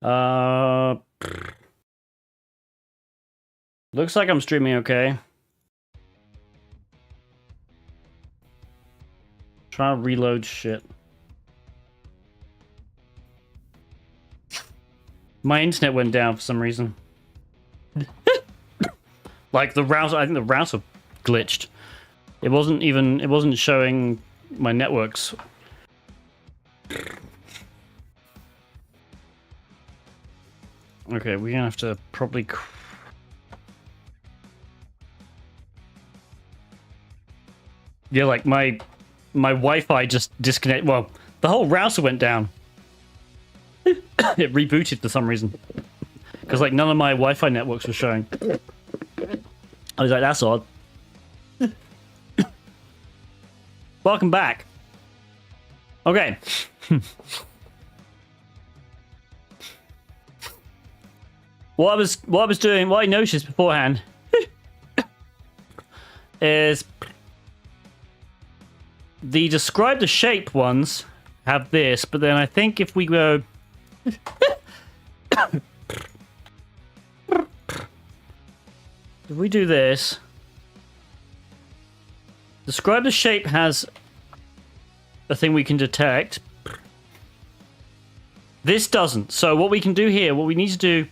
Looks like I'm streaming okay. Trying to reload shit. My internet went down for some reason. Like the router, I think the router glitched. It wasn't showing my networks. Okay, we're gonna have to probably... Yeah, like my Wi-Fi just disconnected. Well, the whole router went down. It rebooted for some reason. Because like none of my Wi-Fi networks were showing. I was like, that's odd. Welcome back. Okay. What I was doing, what I noticed beforehand is the describe the shape ones have this, but then I think if we go if we do this, describe the shape has a thing we can detect. This doesn't. So what we can do here, what we need to do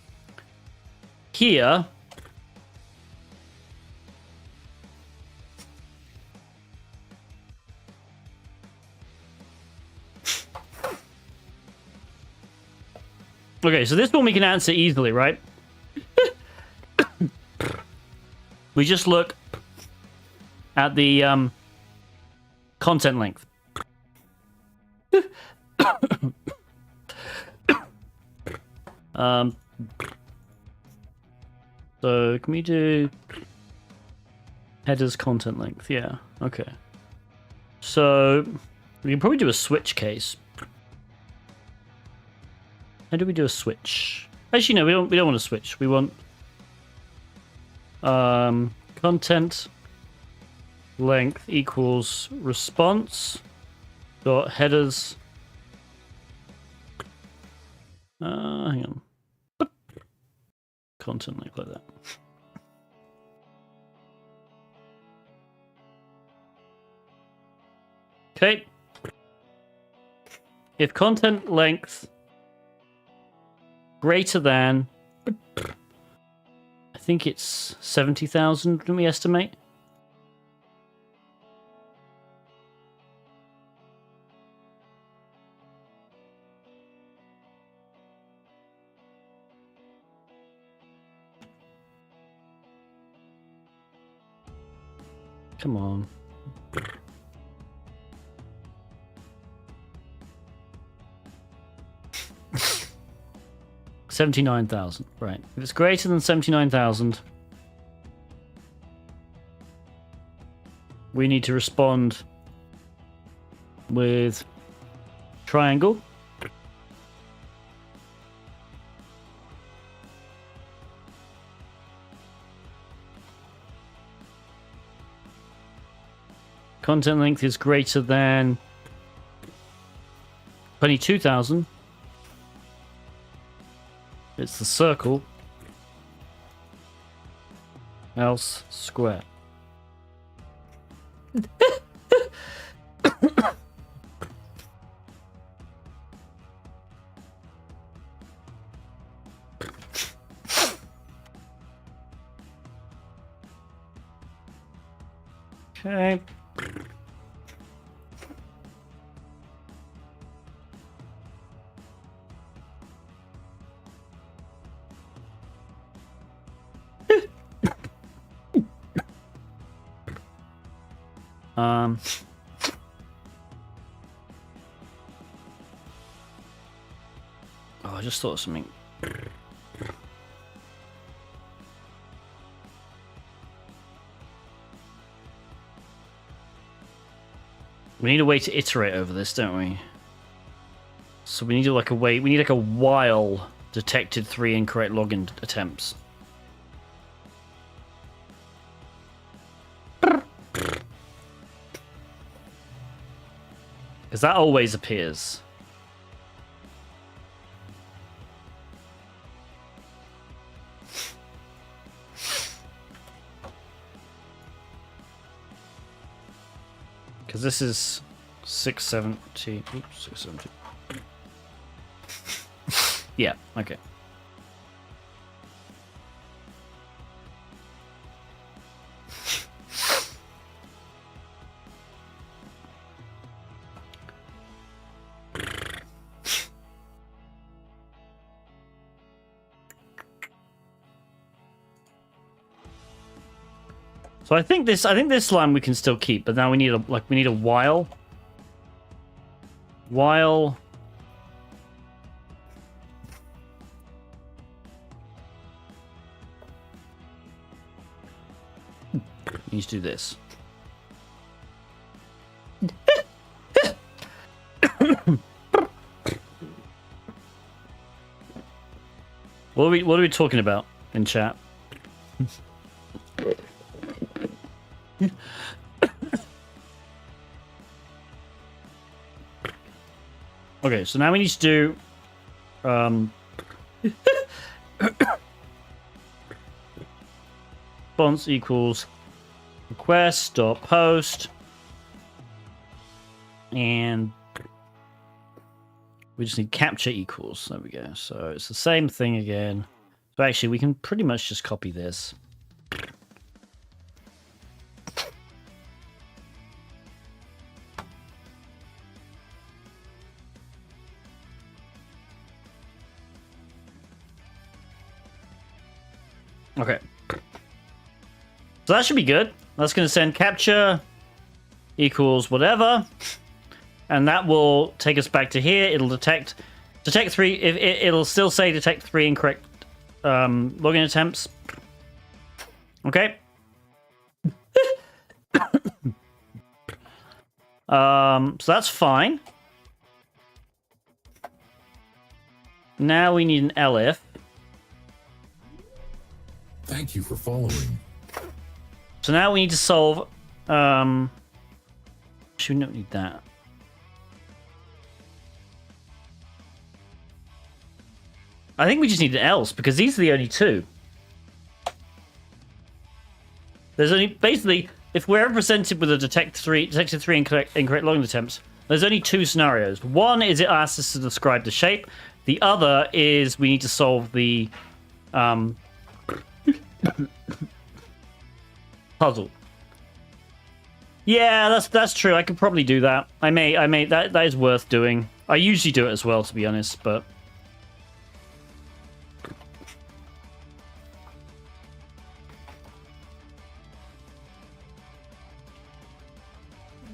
here okay, so this one we can answer easily, right? We just look at the content length. So can we do headers content length? Yeah, okay. So we can probably do a switch case. How do we do a switch? Actually, no, we don't want to switch. We want content length equals response dot headers. Hang on. Content length like that. Okay. If content length greater than, I think it's 70,000, didn't we estimate? Come on. $79,000, right. If it's greater than 79,000, we need to respond with triangle. Content length is greater than 22,000. It's the circle. Else square. Okay. Oh, I just thought of something. We need a way to iterate over this, don't we? So we need like a way. We need like a while detected 3 incorrect login attempts. Because that always appears. Because this is 670. Oops, 670. Yeah, okay. So I think this line we can still keep, but now we need a while. While need to do this. What are we talking about in chat? Okay, so now we need to do response equals request dot post, and we just need CAPTCHA equals. There we go. So it's the same thing again. So actually, we can pretty much just copy this. Okay. So that should be good. That's going to send CAPTCHA equals whatever. And that will take us back to here. It'll detect 3. It'll still say detect 3 incorrect login attempts. Okay. So that's fine. Now we need an elif. Thank you for following. So now we need to solve. Actually, we don't need that. I think we just need an else because these are the only two. There's only basically if we're ever presented with a detected three incorrect login attempts, there's only two scenarios. One is it asks us to describe the shape. The other is we need to solve the puzzle. Yeah, that's true. I could probably do that. I may that is worth doing. I usually do it as well, to be honest, but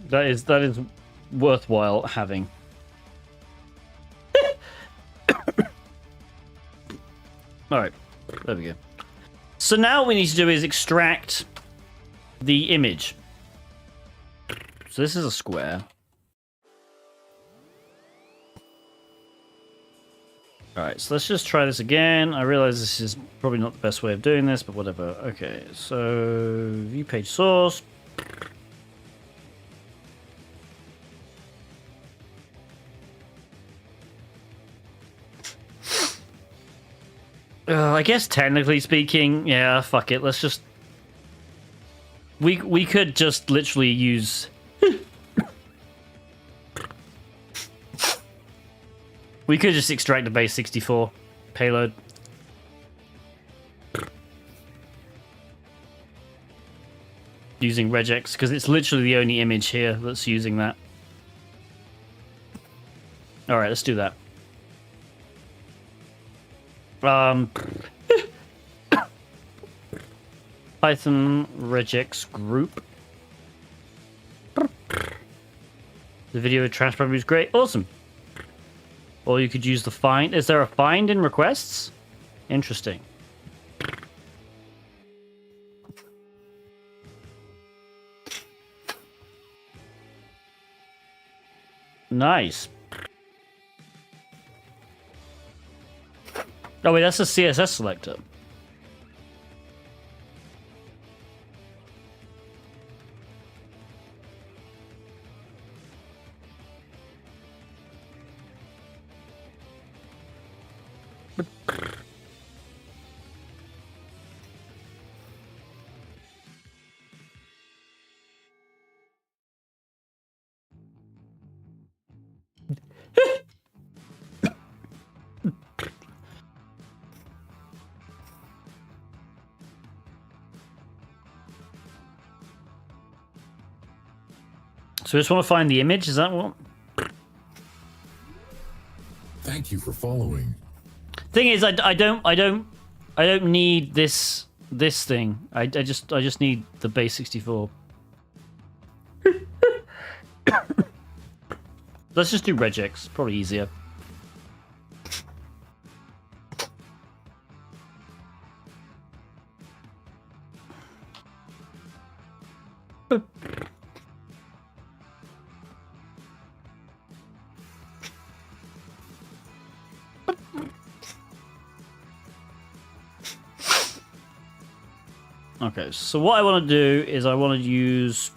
that is worthwhile having. All right, there we go. So now what we need to do is extract the image. So this is a square. Alright, so let's just try this again. I realize this is probably not the best way of doing this, but whatever. Okay, so view page source. I guess technically speaking, yeah, fuck it. Let's just... We could just literally use... We could just extract the base 64 payload. Using regex, because it's literally the only image here that's using that. Alright, let's do that. Python regex group. The video transfer is great. Awesome. Or you could use the find. Is there a find in requests? Interesting. Nice. Oh wait, that's a CSS selector. So we just want to find the image. Is that what? Thank you for following. Thing is, I don't need this thing. I just need the base 64. Let's just do regex. Probably easier. Okay, so what I want to do is I want to use...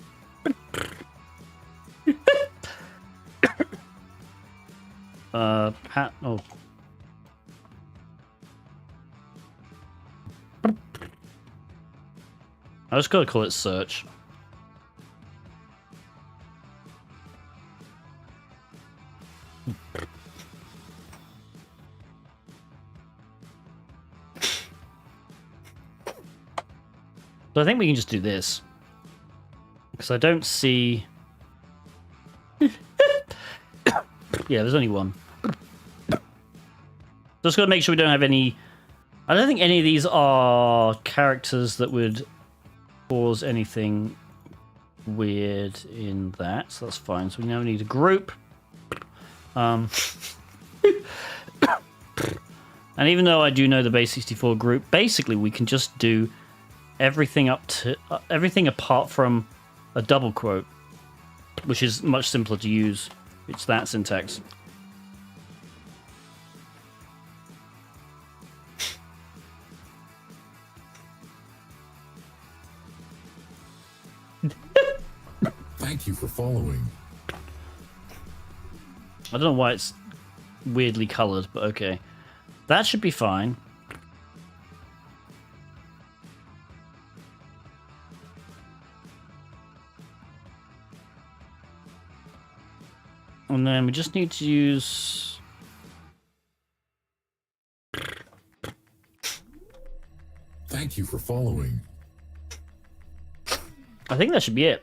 Oh. I just gotta call it search. So I think we can just do this. Because I don't see... Yeah, there's only one. Just gotta make sure we don't have any... I don't think any of these are characters that would cause anything weird in that. So that's fine. So we now need a group. And even though I do know the base 64 group, basically we can just do everything up to everything apart from a double quote, which is much simpler to use. It's that syntax. Thank you for following. I don't know why it's weirdly colored, but okay. That should be fine. And then we just need to use... Thank you for following. I think that should be it.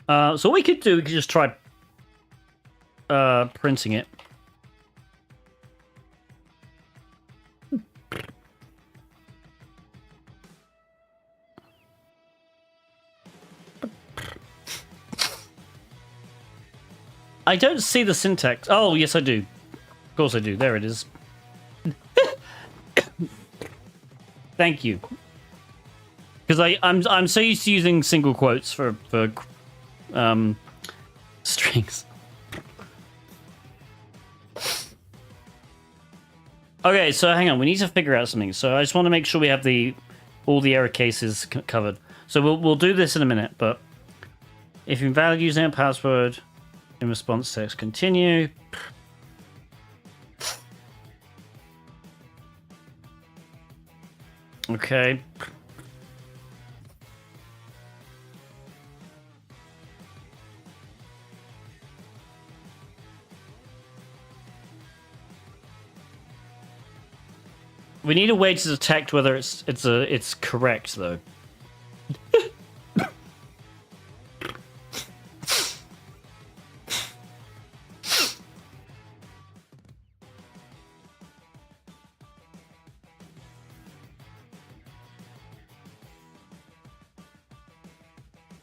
So what we could do, we could just try printing it. I don't see the syntax. Oh, yes, I do. Of course I do. There it is. Thank you. Because I'm so used to using single quotes for strings. Okay, so hang on. We need to figure out something. So I just want to make sure we have all the error cases covered. So we'll do this in a minute. But if invalid username password in response text continue. Okay. We need a way to detect whether it's correct though.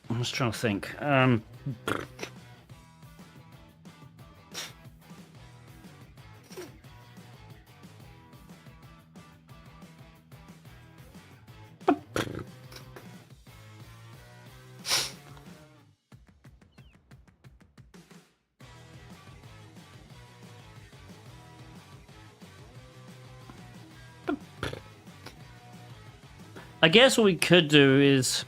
I'm just trying to think. I guess what we could do is...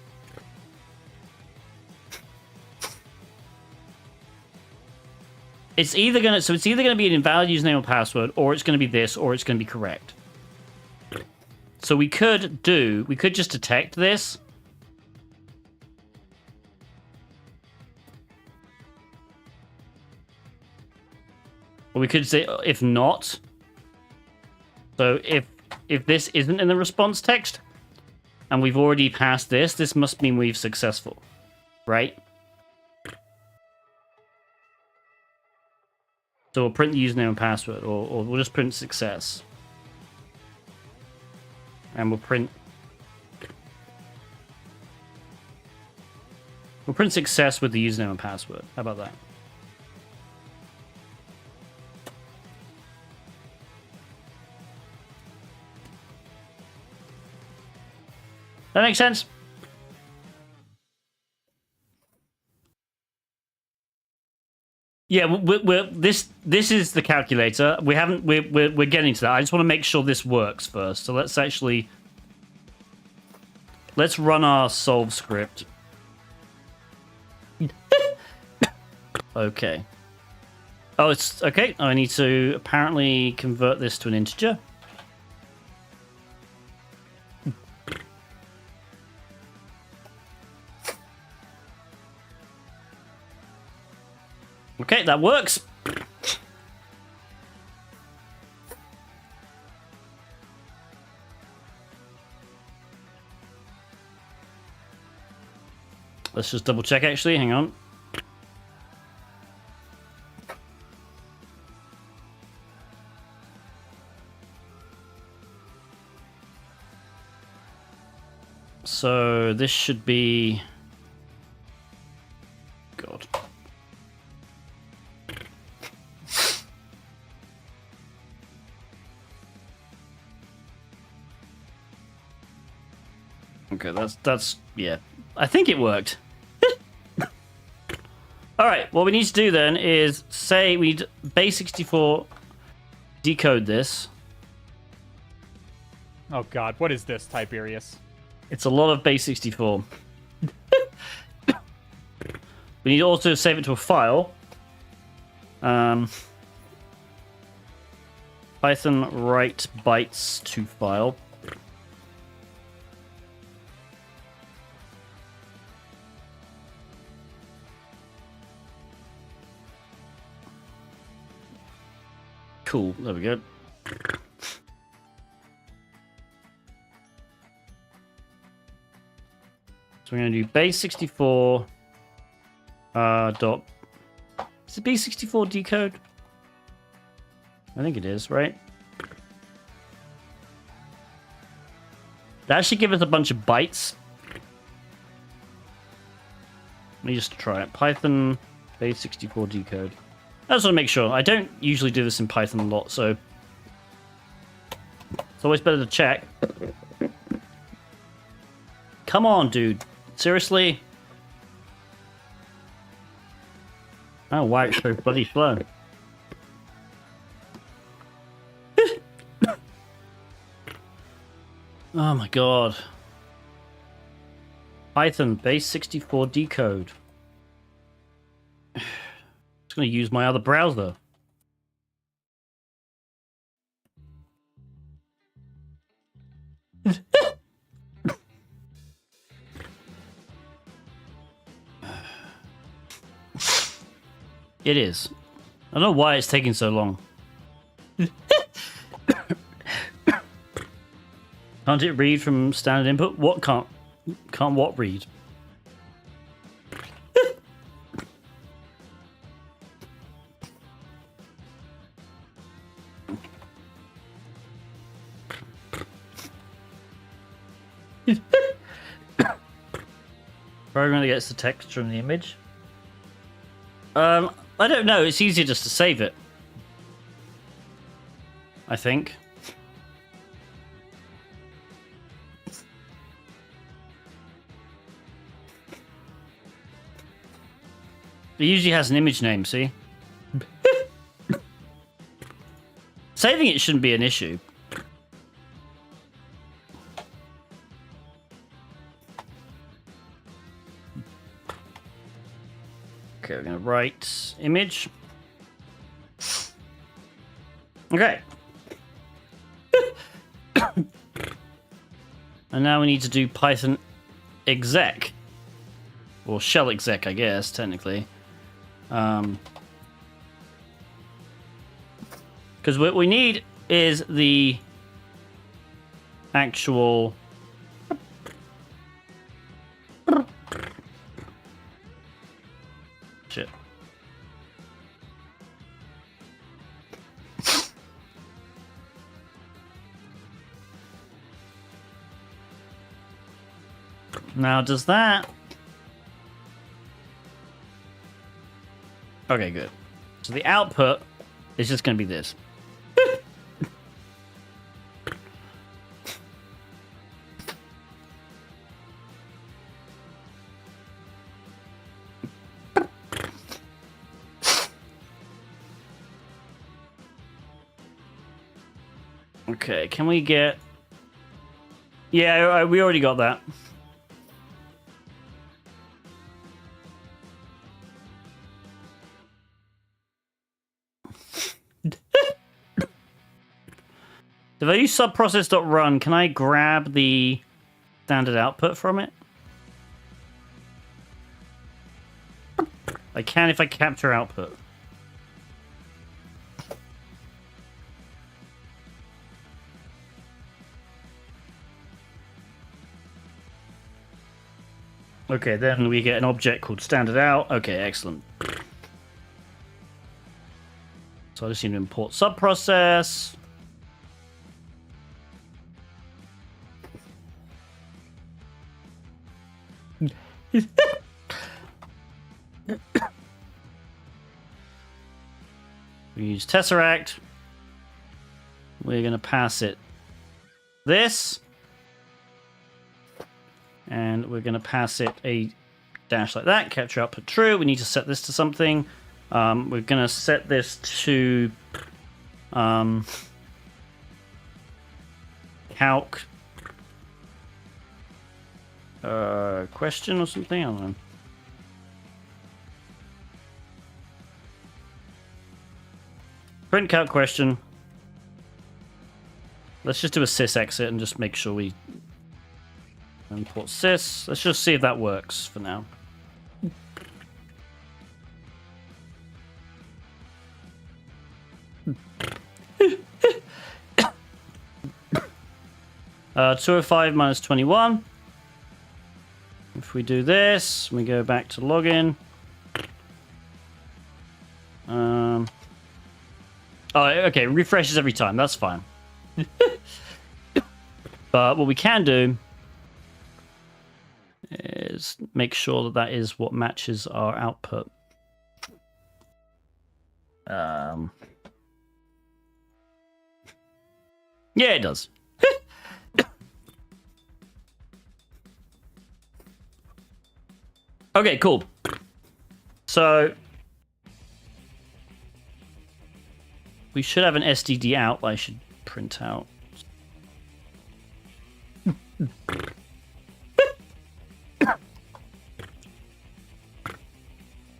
It's either gonna be an invalid username or password, or it's gonna be this, or it's gonna be correct. So we could just detect this. Or we could say if not. So if this isn't in the response text, and we've already passed this, this must mean we've successful, right? So we'll print the username and password, or we'll just print success. And we'll print success with the username and password. How about that? That makes sense? Yeah, this is the calculator. We're getting to that. I just want to make sure this works first. So let's run our solve script. Okay. Oh, it's okay. I need to apparently convert this to an integer. Okay, that works. Let's just double check actually, hang on. So this should be... God. Okay, that's yeah. I think it worked. All right, what we need to do then is say we need base64 decode this. Oh god, what is this, Tiberius? It's a lot of base64. We need to also save it to a file. Python write bytes to file. Cool, there we go. So we're going to do base64 dot... Is it base64 decode? I think it is, right? That should give us a bunch of bytes. Let me just try it. Python base64 decode. I just want to make sure. I don't usually do this in Python a lot, so it's always better to check. Come on, dude. Seriously? Oh, wow, it's so bloody slow. Oh my god. Python base64 decode. Just going to use my other browser. It is. I don't know why it's taking so long. Can't it read from standard input? What can't what read? Program that gets the text from the image. I don't know. It's easier just to save it, I think. It usually has an image name, see? Saving it shouldn't be an issue. Okay, we're going to write image. Okay. And now we need to do Python exec. Or shell exec, I guess, technically. Because what we need is the actual... Shit. Now, does that... Okay, good. So the output is just going to be this. Okay, can we get... Yeah, we already got that. If I use subprocess.run, can I grab the standard output from it? I can if I capture output. Okay, then we get an object called standard out. Okay, excellent. So I just need to import subprocess. We use Tesseract. We're going to pass it this. And we're going to pass it a dash like that. Capture output true. We need to set this to something. We're going to set this to calc question or something. I don't know. Print calc question. Let's just do a sys exit and just make sure we import sys. Let's just see if that works for now. 205 minus 21. If we do this, we go back to login. Oh, okay, refreshes every time. That's fine. But what we can do is make sure that that is what matches our output. Yeah, it does. Okay, cool. So we should have an STD out that I should print out.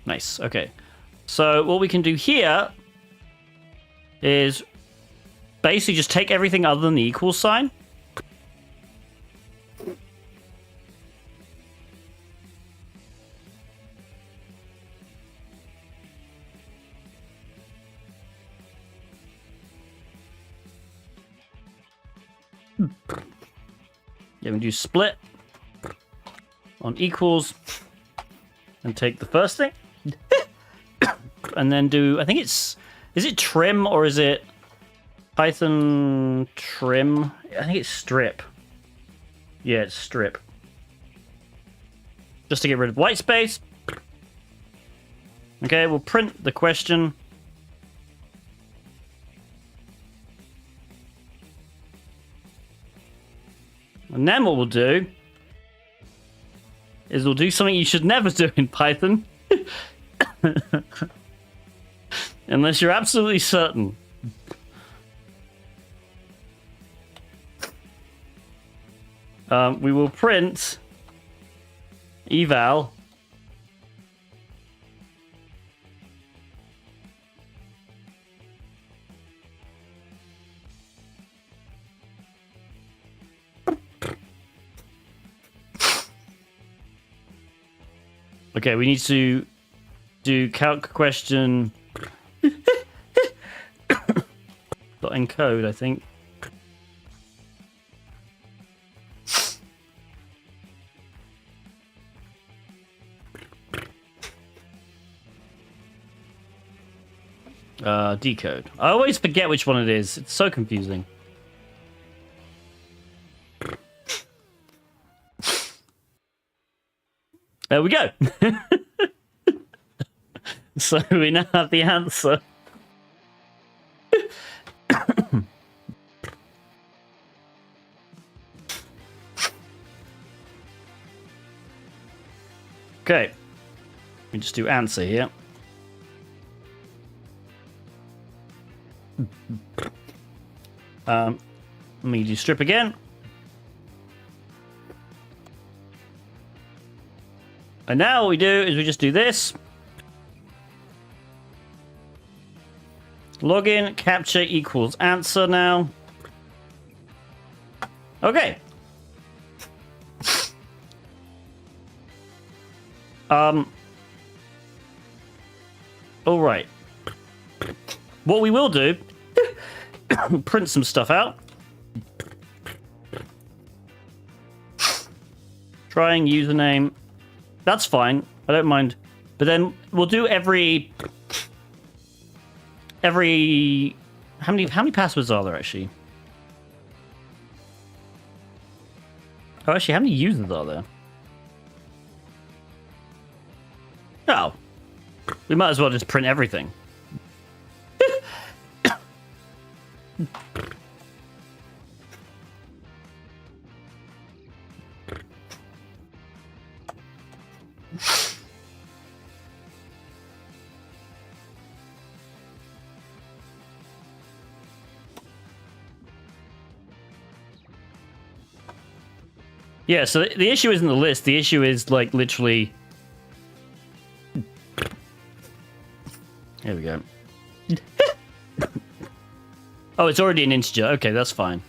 Nice. Okay. So what we can do here is basically just take everything other than the equal sign. Yeah, we do split on equals and take the first thing and then do, I think it's, is it trim or is it Python trim? I think it's strip. Yeah, it's strip. Just to get rid of white space. Okay, we'll print the question. And then what we'll do is we'll do something you should never do in Python. Unless you're absolutely certain. We will print eval Okay, we need to do calc question dot encode, I think. Decode. I always forget which one it is. It's so confusing. There we go. So we now have the answer. Okay. We just do answer here. Let me do strip again. And now what we do is we just do this. Login, CAPTCHA equals answer now. Okay. All right. What we will do, print some stuff out. Trying username. That's fine. I don't mind. But then we'll do every how many passwords are there actually? Oh, actually, how many users are there? Oh. We might as well just print everything. Yeah, so the issue isn't the list. The issue is, like, literally... Here we go. Oh, it's already an integer. Okay, that's fine.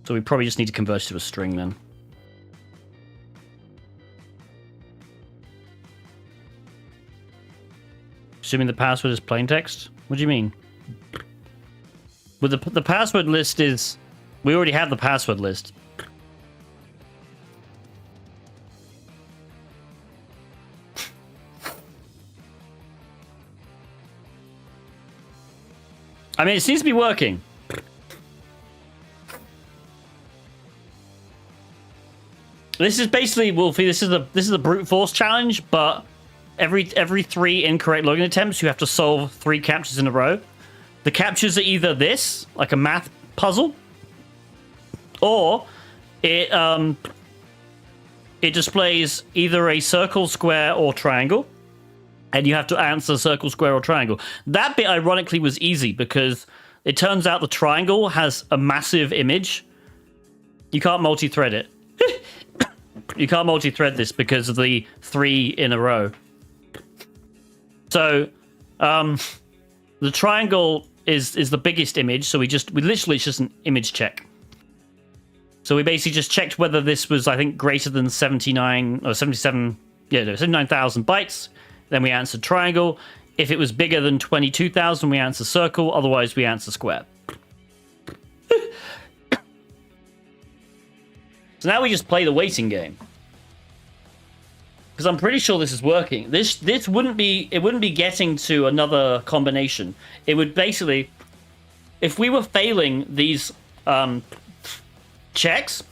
So we probably just need to convert it to a string then. Assuming the password is plain text? What do you mean? Well, the password list is... We already have the password list. I mean, it seems to be working. This is basically, Wolfie, this is a brute force challenge, but every 3 incorrect login attempts, you have to solve 3 CAPTCHAs in a row. The CAPTCHAs are either this, like a math puzzle, or it displays either a circle, square, or triangle, and you have to answer circle, square, or triangle. That bit, ironically, was easy because it turns out the triangle has a massive image. You can't multi-thread it. You can't multi-thread this because of the 3 in a row. So, the triangle is the biggest image, so we literally, it's just an image check. So we basically just checked whether this was, I think, greater than 79 or 77, yeah, no, 79,000 bytes. Then we answered triangle. If it was bigger than 22,000, we answer circle. Otherwise, we answer square. So now we just play the waiting game. Because I'm pretty sure this is working. This wouldn't be getting to another combination. It would basically, if we were failing these checks,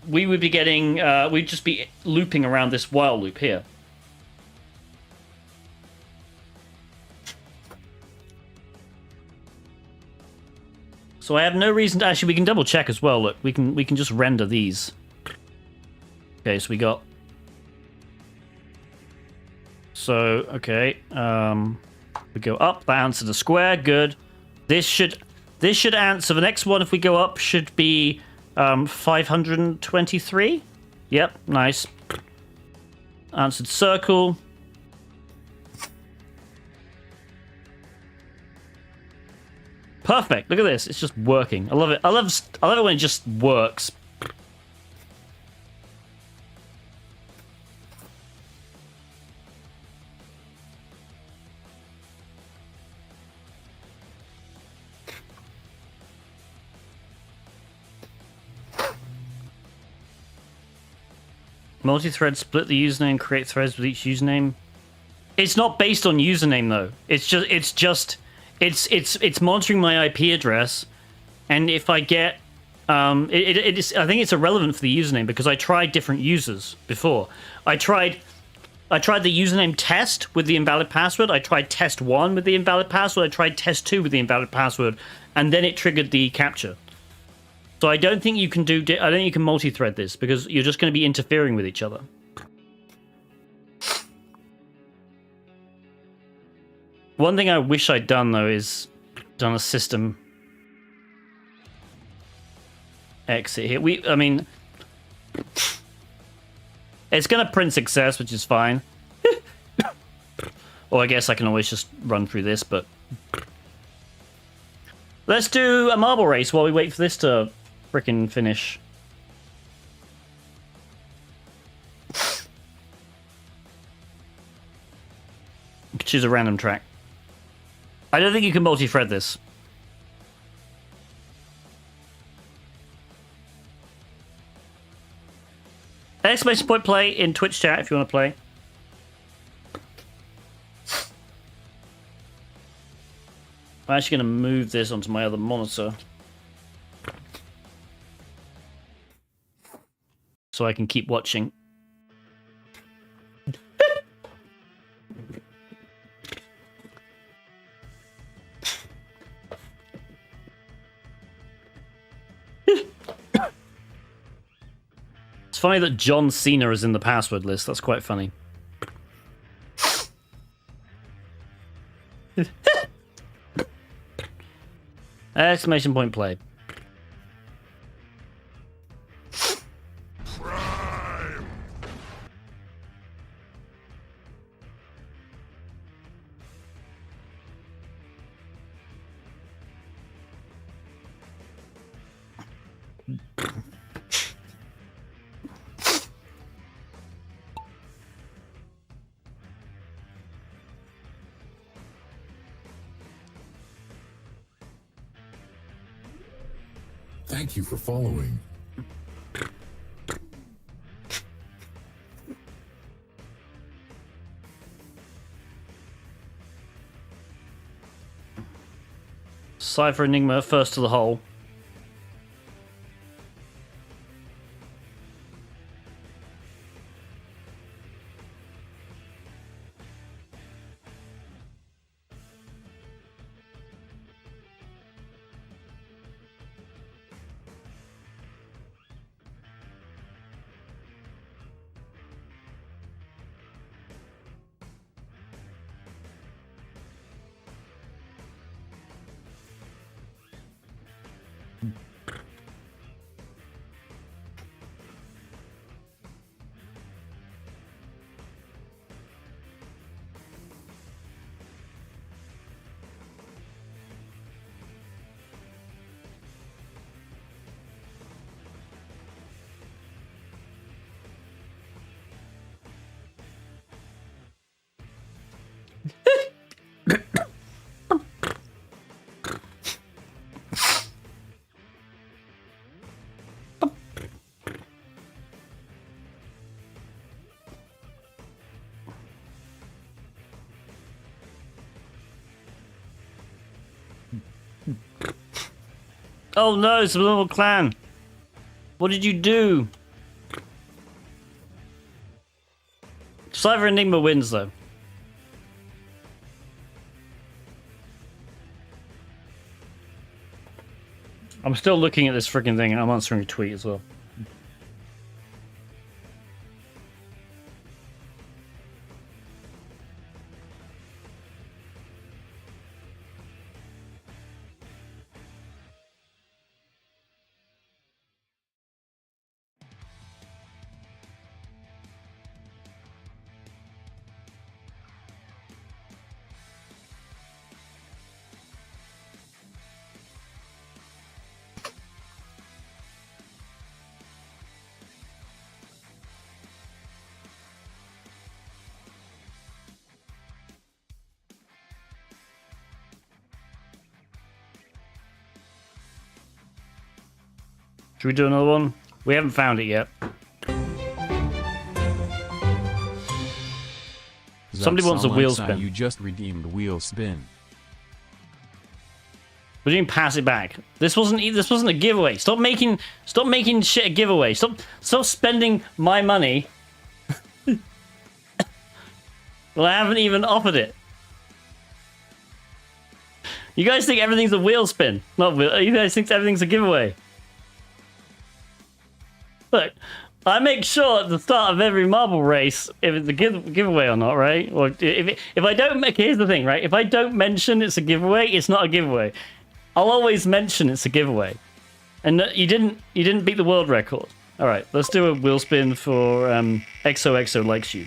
we would be getting we'd just be looping around this while loop here. So I have no reason to actually. We can double check as well. Look, we can just render these. Okay, so we got. So okay, we go up. That answered the square. Good. This should answer the next one. If we go up, should be 523. Yep, nice. Answered circle. Perfect. Look at this. It's just working. I love it. I love it when it just works. Multi-thread, split the username, create threads with each username. It's not based on username though. It's monitoring my IP address, and if I get I think it's irrelevant for the username because I tried different users before. I tried the username test with the invalid password. I tried test 1 with the invalid password. I tried test 2 with the invalid password, and then it triggered the CAPTCHA. So I don't think you can multi-thread this because you're just going to be interfering with each other. One thing I wish I'd done though is done a system exit here. I mean, it's going to print success, which is fine. Or I guess I can always just run through this, but let's do a marble race while we wait for this to frickin' finish. Choose a random track. I don't think you can multi-thread this. Exclamation point play in Twitch chat if you want to play. I'm actually going to move this onto my other monitor so I can keep watching. It's funny that John Cena is in the password list. That's quite funny. Exclamation point play. Thank you for following. Cypher Enigma first to the hole. Oh no, Subliminal Clan! What did you do? Cypher Enigma wins though. I'm still looking at this freaking thing and I'm answering a tweet as well. Should we do another one? We haven't found it yet. Somebody wants a wheel spin. You just redeemed wheel spin. What do you mean pass it back? This wasn't a giveaway. Stop making shit a giveaway. Stop spending my money. Well, I haven't even offered it. You guys think everything's a wheel spin? Not wheel. You guys think everything's a giveaway? Look, I make sure at the start of every marble race if it's a giveaway or not, right? Or if I don't make, here's the thing, right? If I don't mention it's a giveaway, it's not a giveaway. I'll always mention it's a giveaway. And you didn't beat the world record. All right, let's do a wheel spin for XOXO likes you.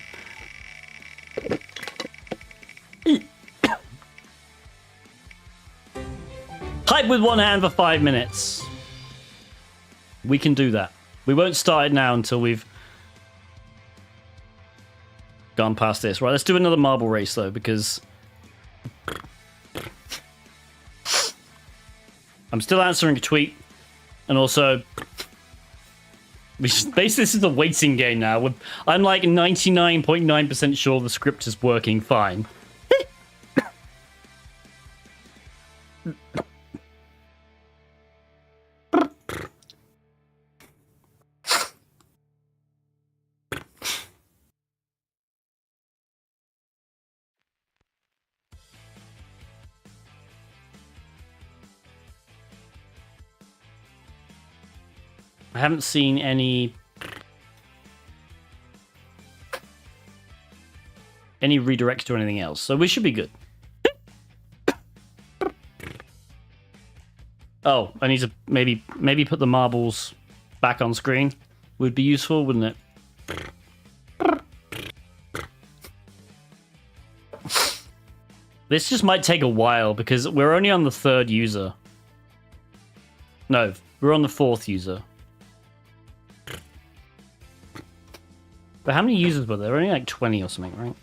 Hype with one hand for 5 minutes. We can do that. We won't start it now until we've gone past this. Right, let's do another marble race though, because I'm still answering a tweet, and also basically this is a waiting game now. I'm like 99.9% sure the script is working fine. I haven't seen any redirects to anything else, so we should be good. Oh, I need to maybe put the marbles back on screen. Would be useful, wouldn't it? This just might take a while because we're only on the 3rd user. No, we're on the 4th user. But how many users were there? Only like 20 or something, right?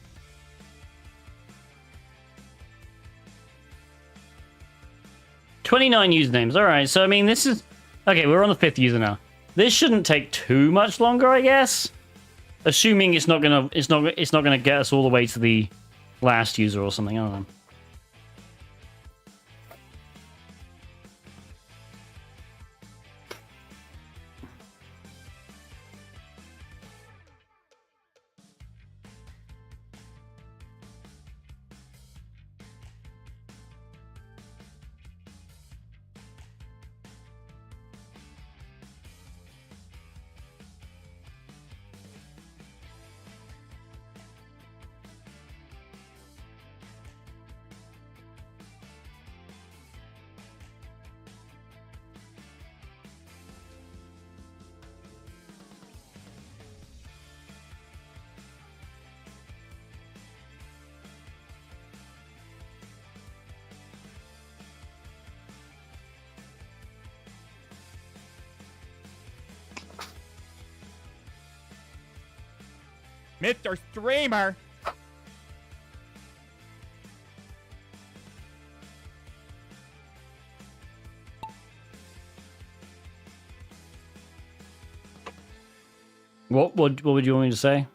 $29 usernames. All right, so I mean, this is okay. We're on the 5th user now. This shouldn't take too much longer, I guess. Assuming it's not gonna get us all the way to the last user or something. I don't know. Mr. Streamer! What would you want me to say?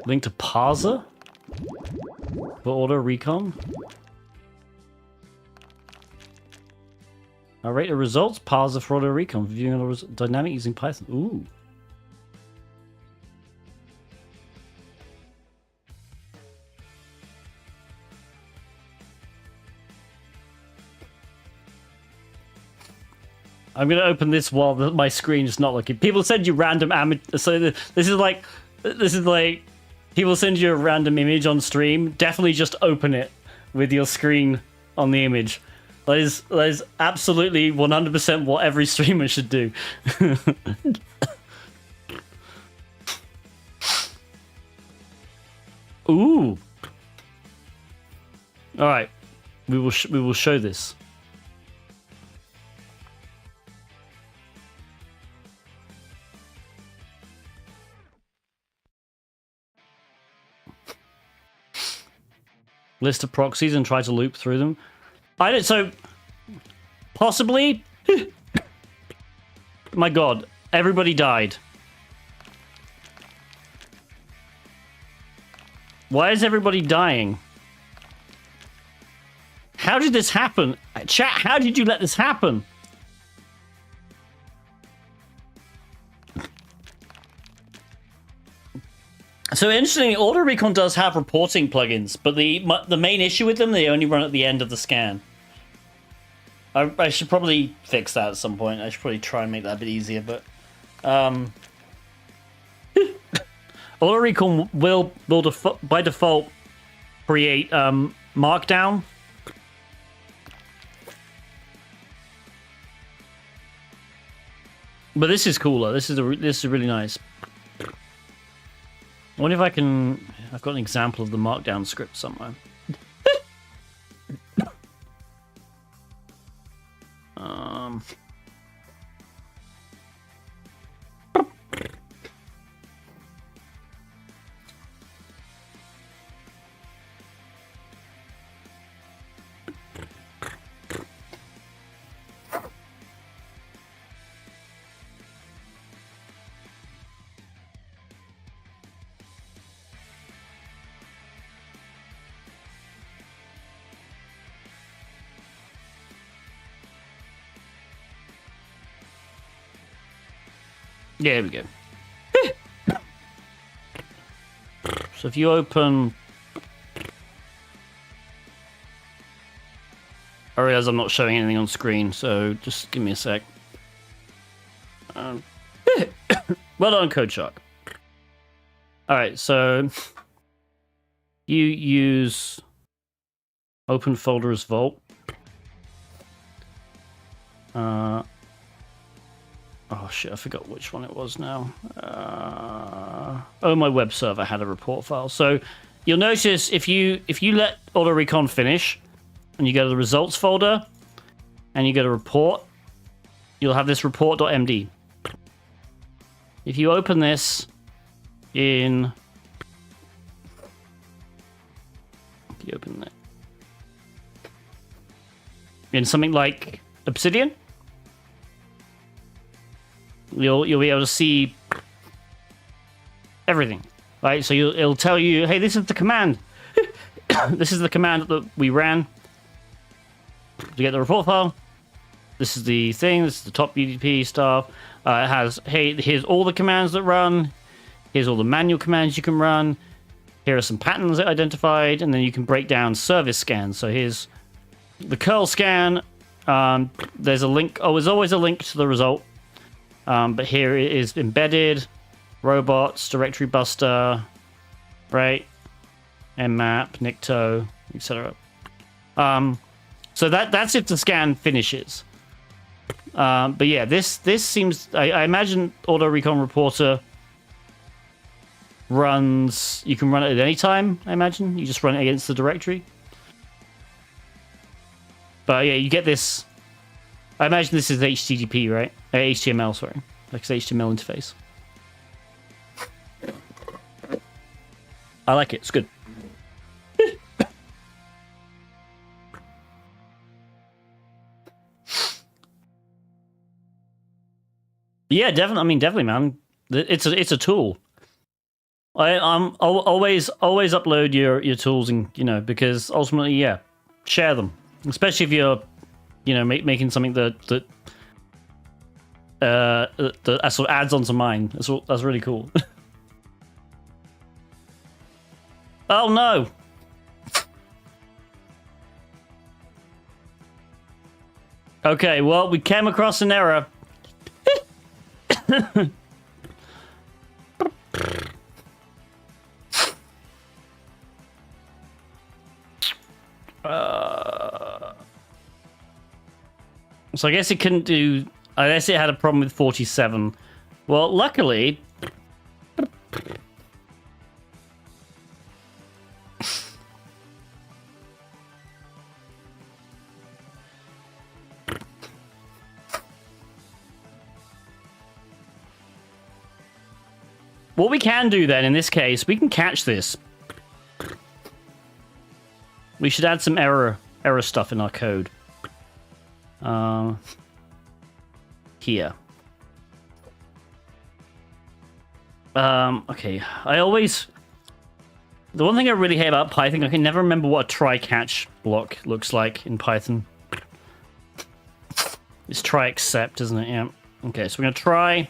Link to parser for auto recon. I rate the results parser for auto recon, viewing the dynamic using Python. Ooh. I'm gonna open this while my screen is not looking. People send you random so this is like people send you a random image on stream. Definitely just open it with your screen on the image. That is absolutely 100% what every streamer should do. Ooh. All right, we will show this. List of proxies and try to loop through them. So possibly My god, everybody died. Why is everybody dying? How did this happen? Chat, how did you let this happen? So interestingly, Auto Recon does have reporting plugins, but the main issue with them, they only run at the end of the scan. I should probably fix that at some point. I should probably try and make that a bit easier, but Auto Recon will by default create Markdown. But this is cooler. This is really nice. I wonder if I can... I've got an example of the Markdown script somewhere. Yeah, here we go. So if you open... I realize I'm not showing anything on screen, so just give me a sec. Well done, Code Shark. Alright, so... You use... Open folder as Vault. Oh shit, I forgot which one it was now. Oh, my web server had a report file. So you'll notice if you let Auto Recon finish and you go to the results folder and you go to report, you'll have this report.md. If you open this in... If you open it in something like Obsidian, you'll be able to see everything, right? So it'll tell you, hey, this is the command. This is the command that we ran to get the report file. This is the thing. This is the top UDP stuff. It has, hey, here's all the commands that run. Here's all the manual commands you can run. Here are some patterns identified, and then you can break down service scans. So here's the curl scan. There's a link. Oh, there's always a link to the result. But here it is embedded, robots, directory buster, right? Mmap, Nikto, etc. So that's if the scan finishes. But yeah, this seems... I imagine Auto Recon Reporter runs... You can run it at any time, I imagine. You just run it against the directory. But yeah, you get this... I imagine this is HTTP, right? HTML, sorry. Like it's HTML interface. I like it. It's good. Yeah, definitely. I mean, definitely, man. It's a tool. I'll always upload your tools, and because ultimately, yeah, share them. Especially if you're making something that sort of adds on to mine. That's really cool. Oh no! Okay, well, we came across an error. So I guess it couldn't do... I guess it had a problem with 47. Well, luckily... What we can do then, in this case, we can catch this. We should add some error stuff in our code. Here. Okay. The one thing I really hate about Python, I can never remember what a try-catch block looks like in Python. It's try except, isn't it? Yeah. Okay, so we're gonna try.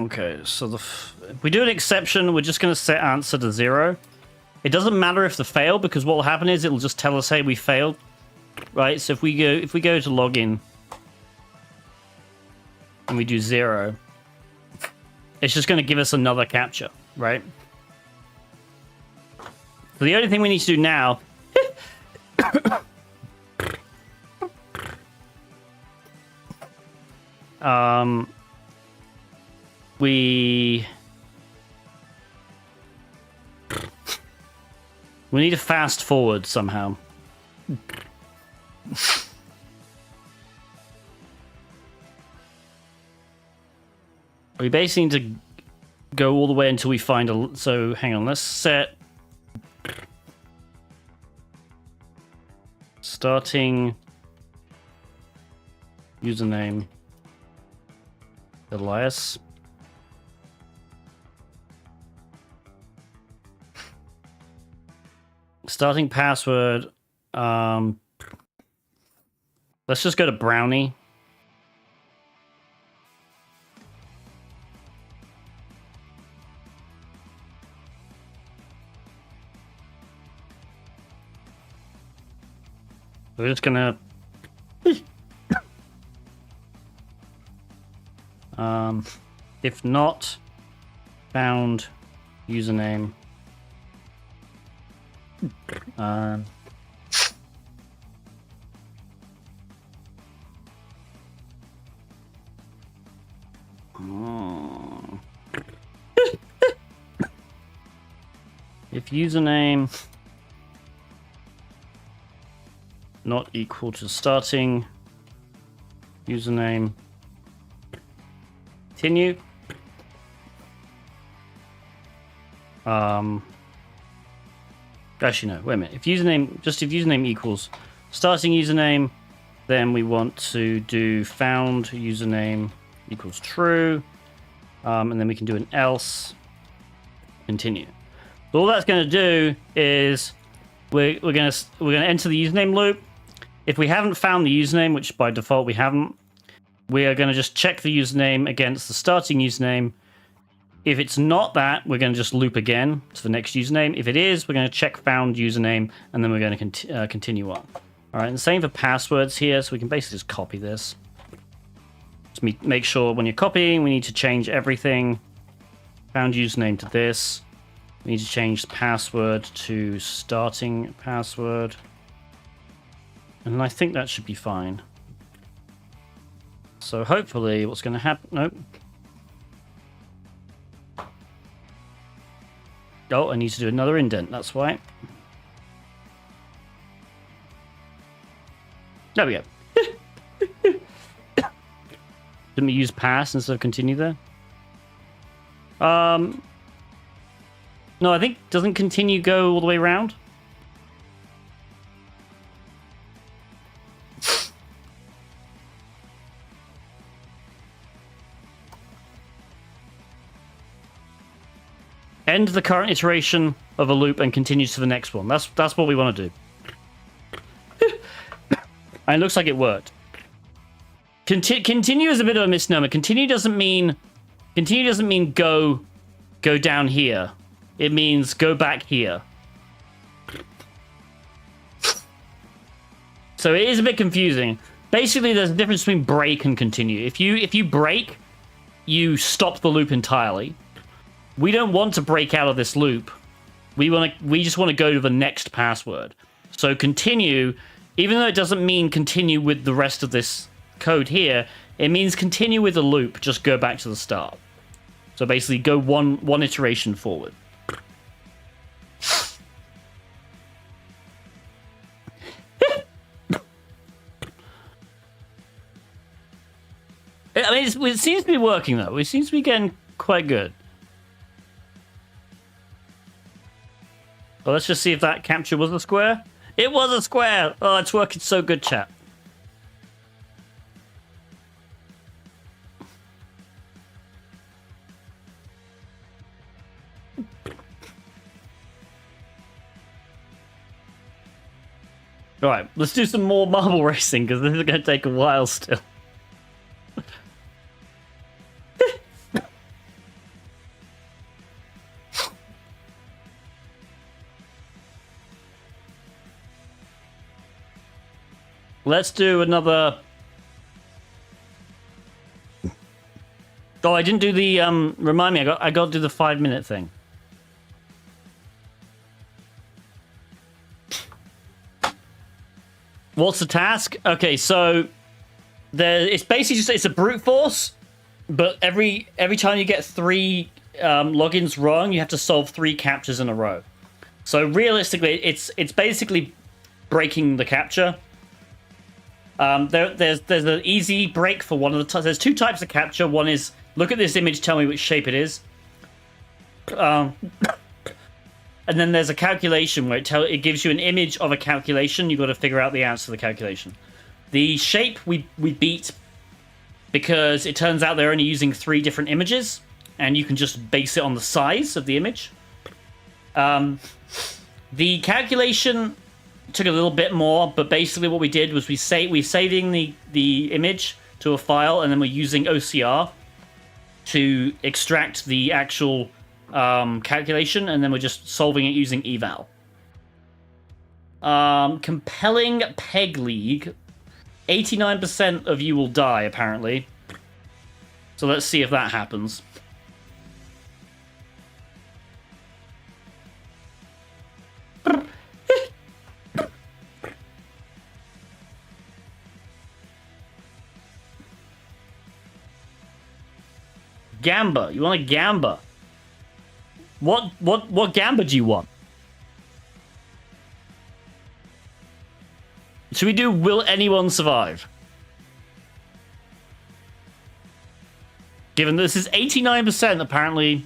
Okay, so if we do an exception, we're just going to set answer to 0. It doesn't matter if the fail, because what will happen is it'll just tell us, hey, we failed, right? So if we go to login and we do 0, it's just going to give us another CAPTCHA, right? So the only thing we need to do now we need to fast forward somehow. We basically need to go all the way until we find a... So, hang on, let's set... Starting... Username... Elias. Starting password. Let's just go to Brownie. We're just gonna if not found username if username not equal to starting username, continue. Actually, no, wait a minute. If username equals starting username, then we want to do found username equals true. And then we can do an else, continue. So all that's going to do is we're going to enter the username loop. If we haven't found the username, which by default we haven't, we are going to just check the username against the starting username. If it's not that, we're going to just loop again to the next username. If it is, we're going to check found username, and then we're going to continue on. All right, and the same for passwords here, so we can basically just copy this. Just make sure when you're copying, we need to change everything. Found username to this. We need to change the password to starting password. And I think that should be fine. So hopefully what's going to happen... Nope. Oh, I need to do another indent, that's why. There we go. Didn't we use pass instead of continue there? No, I think, doesn't continue go all the way around? End the current iteration of a loop and continue to the next one. That's what we want to do. And it looks like it worked. Continue is a bit of a misnomer. Continue doesn't mean go down here. It means go back here. So it is a bit confusing. Basically, there's a difference between break and continue. If you break, you stop the loop entirely. We don't want to break out of this loop. We just want to go to the next password. So continue, even though it doesn't mean continue with the rest of this code here, it means continue with the loop, just go back to the start. So basically go one iteration forward. it seems to be working though. It seems to be getting quite good. Well, let's just see if that capture was a square. It was a square. Oh, it's working so good, chat. All right, let's do some more marble racing because this is going to take a while still. Let's do another. Oh, I didn't do the remind me. I got to do the 5-minute thing. What's the task? Okay, so it's basically just it's a brute force, but every time you get 3 logins wrong, you have to solve 3 captures in a row. So realistically, it's basically breaking the capture. There's an easy break for one of the types. There's 2 types of capture. One is look at this image, tell me which shape it is. And then there's a calculation where it gives you an image of a calculation. You've got to figure out the answer to the calculation. The shape we beat because it turns out they're only using 3 different images, and you can just base it on the size of the image. The calculation took a little bit more, but basically what we did was we're saving the image to a file, and then we're using OCR to extract the actual calculation, and then we're just solving it using eval. Compelling Peg League. 89% of you will die, apparently. So let's see if that happens. Gamba. You want a gamba? What gamba do you want? Should we do will anyone survive? Given this is 89%, apparently.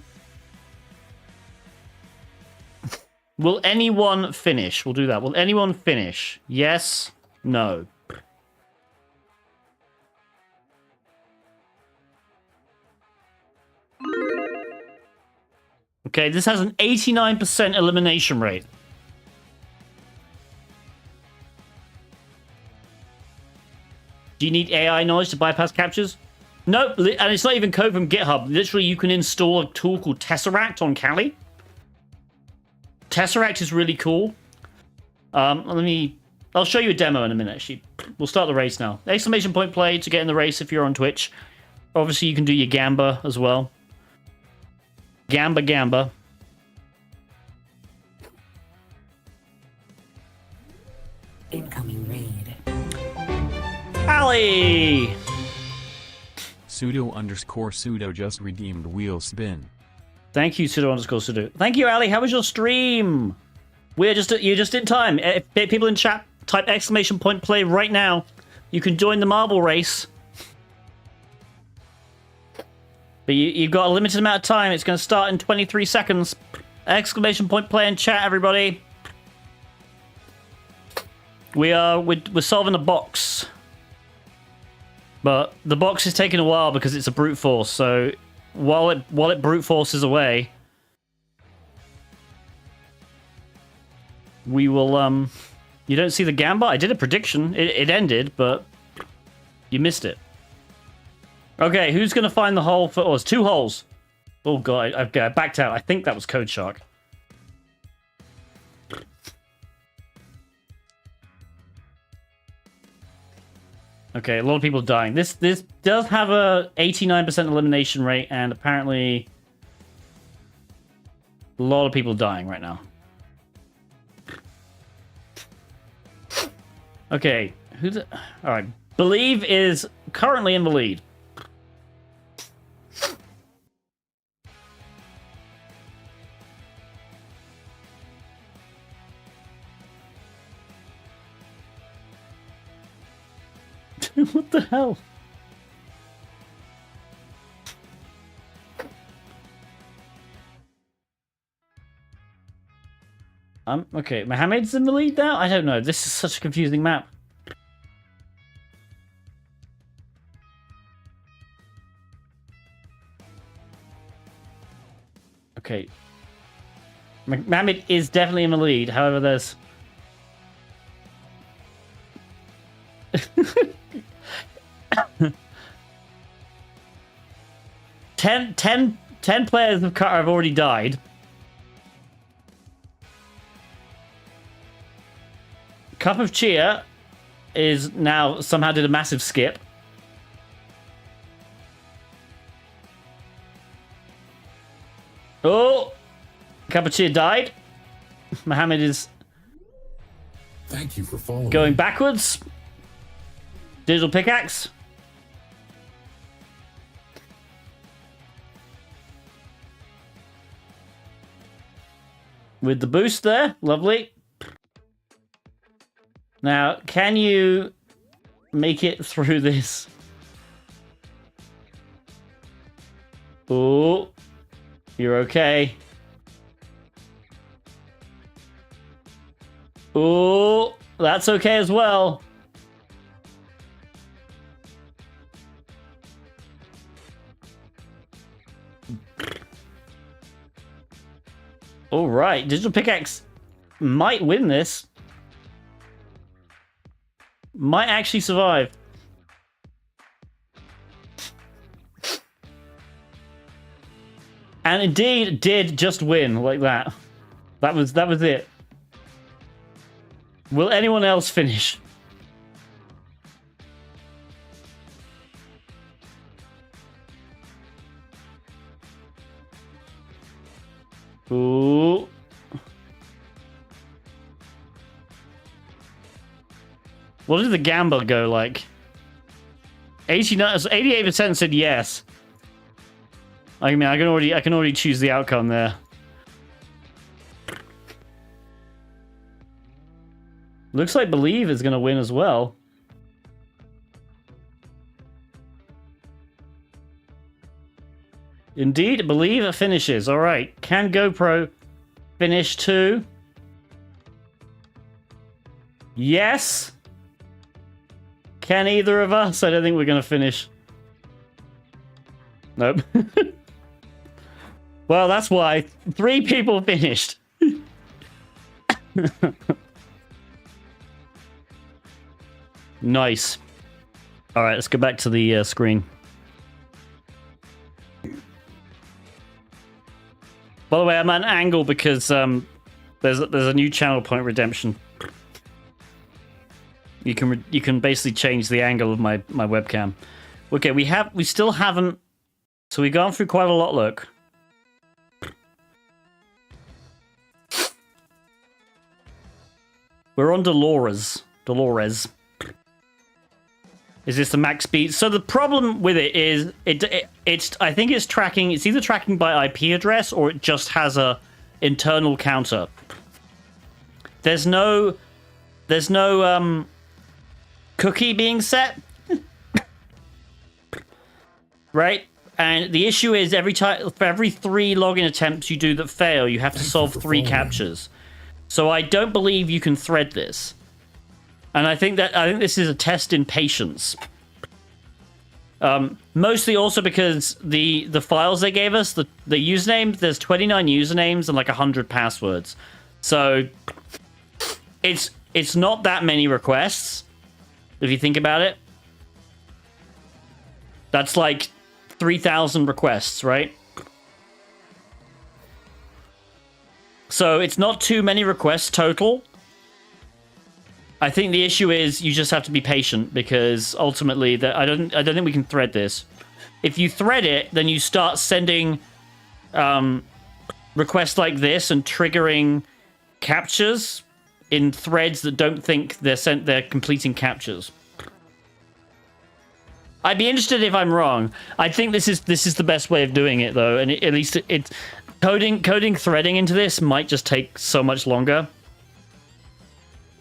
Will anyone finish? We'll do that. Will anyone finish? Yes? No. Okay, this has an 89% elimination rate. Do you need AI knowledge to bypass captures? Nope, and it's not even code from GitHub. Literally, you can install a tool called Tesseract on Kali. Tesseract is really cool. I'll show you a demo in a minute, actually. We'll start the race now. Exclamation point play to get in the race if you're on Twitch. Obviously, you can do your gamba as well. Gamba. Incoming raid. Ali! Sudo_sudo just redeemed wheel spin. Thank you, sudo_sudo. Thank you, Ali. How was your stream? You're just in time. If people in chat type exclamation point play right now, you can join the marble race. But you've got a limited amount of time. It's going to start in 23 seconds. Exclamation point play in chat, everybody. We're solving a box. But the box is taking a while because it's a brute force. So while it brute forces away, we will you don't see the gamba? I did a prediction. It ended, but you missed it. Okay, who's going to find the hole for... Oh, it's 2 holes. Oh, God. I backed out. I think that was Code Shark. Okay, a lot of people dying. This does have a 89% elimination rate, and apparently a lot of people dying right now. Okay, all right. Believe is currently in the lead. What the hell? Okay, Mohammed's in the lead now? I don't know. This is such a confusing map. Okay. Mohammed is definitely in the lead. However, there's... ten players have already died. Cup of Chia is now somehow did a massive skip. Oh, Cup of Chia died. Mohammed is Thank you for following. going backwards. Digital pickaxe. With the boost there, lovely. Now, can you make it through this? Oh, you're okay. Oh, that's okay as well. All right, Digital Pickaxe might win this. Might actually survive. And indeed did just win like that. That was it. Will anyone else finish? Ooh. What did the gamble go like? 88% said yes. I mean, I can already choose the outcome there. Looks like Believe is going to win as well. Indeed, Believe finishes. All right. Can GoPro finish too? Yes. Can either of us? I don't think we're going to finish. Nope. Well, that's why 3 people finished. Nice. All right, let's go back to the screen. By the way, I'm at an angle because there's a new channel point redemption. You can basically change the angle of my webcam. Okay, we still haven't. So we've gone through quite a lot. Look. We're on Dolores. Is this the max speed? So the problem with it is it's I think it's tracking. It's either tracking by IP address or it just has a internal counter. There's no cookie being set, right? And the issue is for every 3 login attempts you do that fail, you have to solve 3 CAPTCHAs. So I don't believe you can thread this. And I think this is a test in patience. Mostly also because the files they gave us, the usernames, there's 29 usernames and like 100 passwords. So it's not that many requests, if you think about it. That's like 3,000 requests, right? So it's not too many requests total. I think the issue is you just have to be patient because ultimately I don't think we can thread this. If you thread it, then you start sending requests like this and triggering CAPTCHAs in threads that don't think they're completing CAPTCHAs. I'd be interested if I'm wrong. I think this is the best way of doing it though, and at least it's coding threading into this might just take so much longer.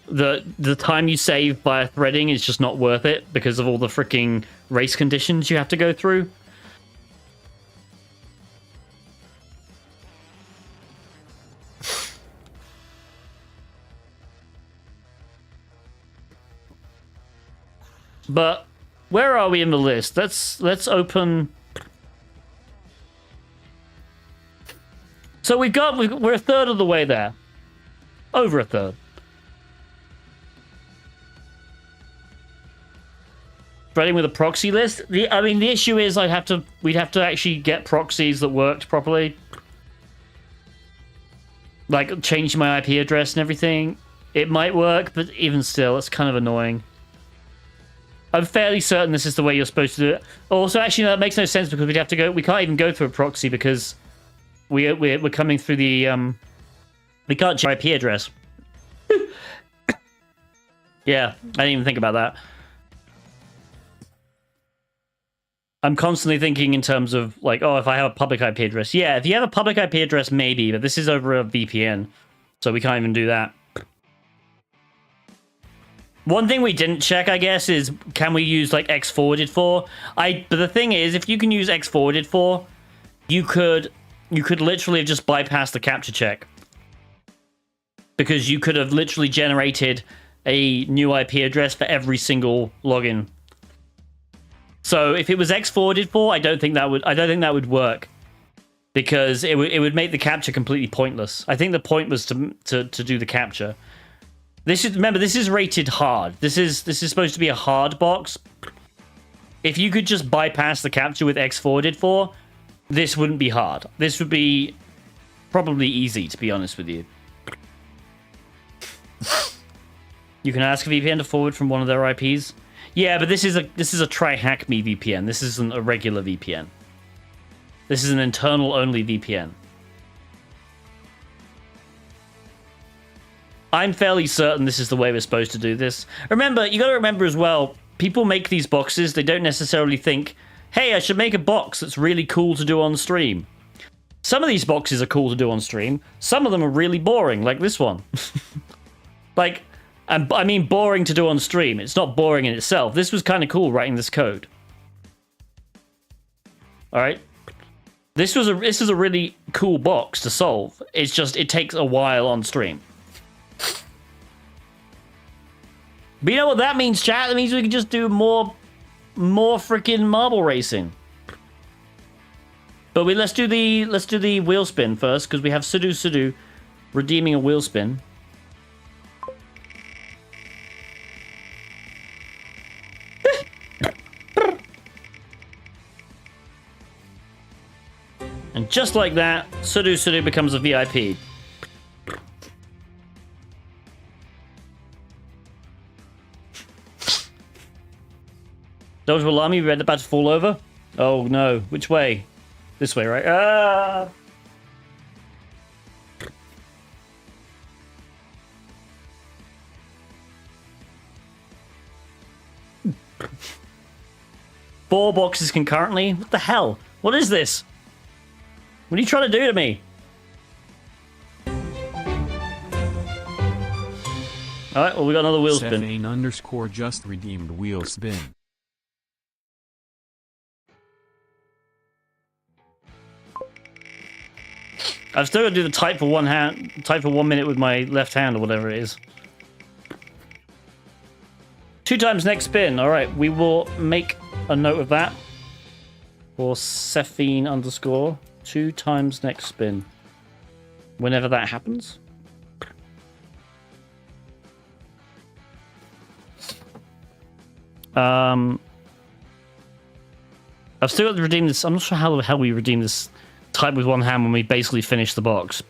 The time you save via threading is just not worth it because of all the freaking race conditions you have to go through. But where are we in the list? Let's open. So we're a third of the way there. Over a third. Threading with a proxy list. The issue is we'd have to actually get proxies that worked properly. Like change my IP address and everything. It might work, but even still, it's kind of annoying. I'm fairly certain this is the way you're supposed to do it. Also, actually, no, that makes no sense because we'd have to go. We can't even go through a proxy because we're coming through the we can't change IP address. Yeah, I didn't even think about that. I'm constantly thinking in terms of like, oh, if I have a public IP address. Yeah, if you have a public IP address, maybe, but this is over a VPN, so we can't even do that. One thing we didn't check, I guess, is can we use like X forwarded for? But the thing is, if you can use X forwarded for, you could literally have just bypassed the CAPTCHA check. Because you could have literally generated a new IP address for every single login. So if it was X forwarded for, I don't think that would work. Because it would make the CAPTCHA completely pointless. I think the point was to do the CAPTCHA. Remember, this is rated hard. This is supposed to be a hard box. If you could just bypass the CAPTCHA with X forwarded for, this wouldn't be hard. This would be probably easy, to be honest with you. You can ask a VPN to forward from one of their IPs. Yeah, but this is a try hack me VPN. This isn't a regular VPN. This is an internal only VPN. I'm fairly certain this is the way we're supposed to do this. Remember, you got to remember as well, people make these boxes, they don't necessarily think, hey, I should make a box that's really cool to do on stream. Some of these boxes are cool to do on stream. Some of them are really boring, like this one. Like, I mean boring to do on stream. It's not boring in itself. This was kind of cool writing this code. All right. This is a really cool box to solve. It's just, it takes a while on stream. But you know what that means, chat? That means we can just do more freaking marble racing. But let's do the wheel spin first, because we have Sudo redeeming a wheel spin. And just like that, Sudo becomes a VIP. Those alarm you read about to fall over? Oh no, which way? This way, right? Ah! Four boxes concurrently? What the hell? What is this? What are you trying to do to me? Alright, well we got another wheel spin. Sethane_ just redeemed wheel spin. I've still got to do the type for 1 minute with my left hand or whatever it is. 2 times next spin. Alright, we will make a note of that. For Sethane_. 2 times next spin. Whenever that happens. I've still got to redeem this. I'm not sure how the hell we redeem this type with one hand when we basically finish the box.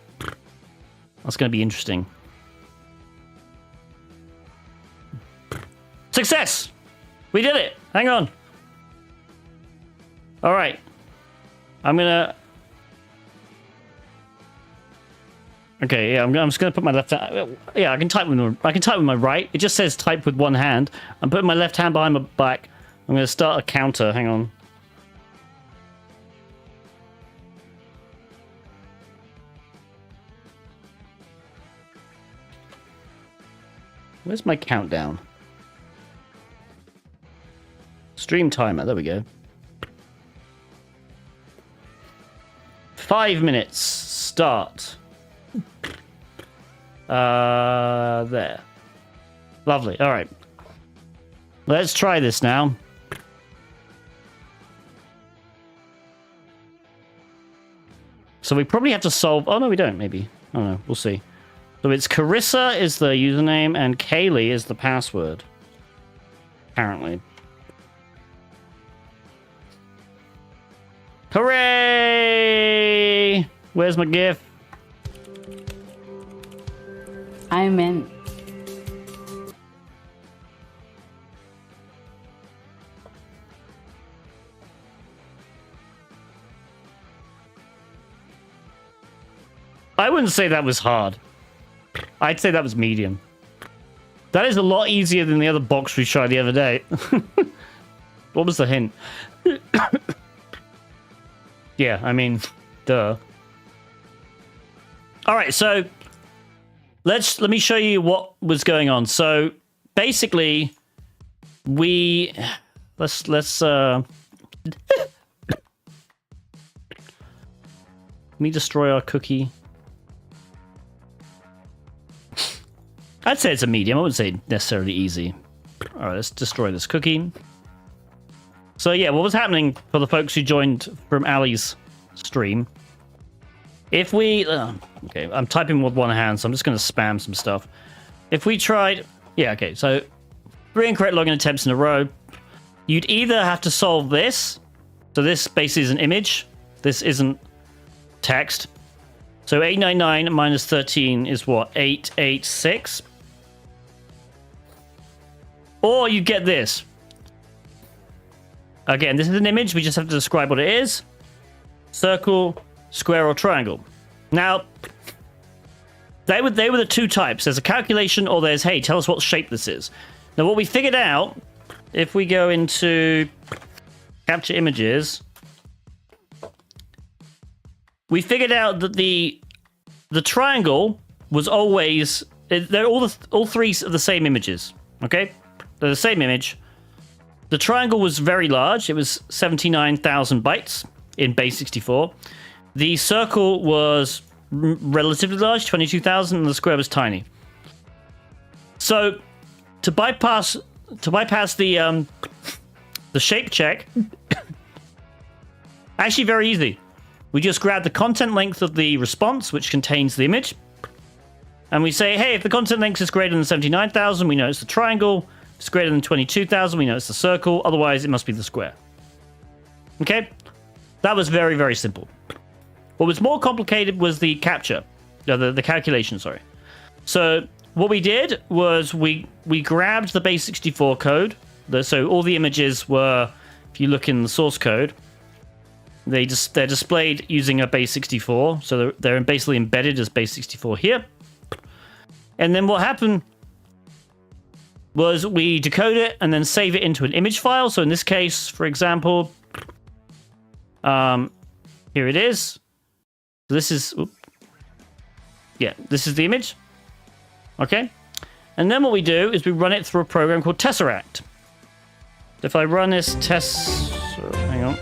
That's going to be interesting. Success! We did it! Hang on. Alright. I'm gonna... Okay, yeah, I'm just gonna put my left hand... Yeah, I can type with my right. It just says type with one hand. I'm putting my left hand behind my back. I'm gonna start a counter. Hang on. Where's my countdown? Stream timer, there we go. 5 minutes, start. There. Lovely, alright. Let's try this now. So we probably have to solve... Oh, no, we don't, maybe. I don't know. We'll see. So it's Carissa is the username and Kaylee is the password. Apparently. Hooray! Where's my GIF? I'm in. I wouldn't say that was hard. I'd say that was medium. That is a lot easier than the other box we tried the other day. What was the hint? Yeah, I mean, duh. All right, so let me show you what was going on. So basically, let's let me destroy our cookie. I'd say it's a medium. I wouldn't say necessarily easy. All right, let's destroy this cookie. So yeah, what was happening for the folks who joined from Ali's stream? If we... okay, I'm typing with one hand, so I'm just going to spam some stuff. If we tried... Yeah, okay, so 3 incorrect login attempts in a row. You'd either have to solve this. So this basically is an image. This isn't text. So 899 minus 13 is what? 886? Or you get this. Again, this is an image. We just have to describe what it is. Circle, square, or triangle. Now, they were the two types. There's a calculation or there's, hey, tell us what shape this is. Now, what we figured out, if we go into capture images, we figured out that the triangle was always... They're all three of the same images, okay? They're the same image. The triangle was very large. It was 79,000 bytes in base 64. The circle was relatively large, 22,000, and the square was tiny. So to bypass the shape check, actually very easy. We just grab the content length of the response, which contains the image, and we say, hey, if the content length is greater than 79,000, we know it's the triangle. If it's greater than 22,000, we know it's the circle. Otherwise, it must be the square. Okay? That was very, very simple. What was more complicated was the CAPTCHA. The calculation, sorry. So what we did was we grabbed the base 64 code. So all the images were, if you look in the source code, they're displayed using a base 64. So they're basically embedded as base 64 here. And then what happened was we decode it and then save it into an image file. So in this case, for example, here it is. This is, this is the image. Okay. And then what we do is we run it through a program called Tesseract. If I run this hang on.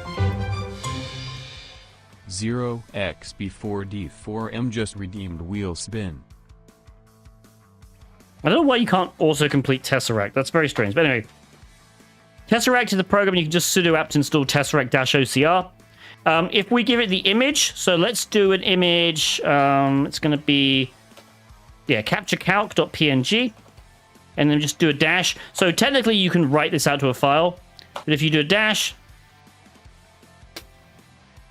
0xb4d4m just redeemed wheel spin. I don't know why you can't also complete Tesseract. That's very strange. But anyway, Tesseract is the program you can just sudo apt install tesseract-ocr. If we give it the image, so let's do an image. It's going to be, CAPTCHA and then just do a dash. So technically you can write this out to a file, but if you do a dash,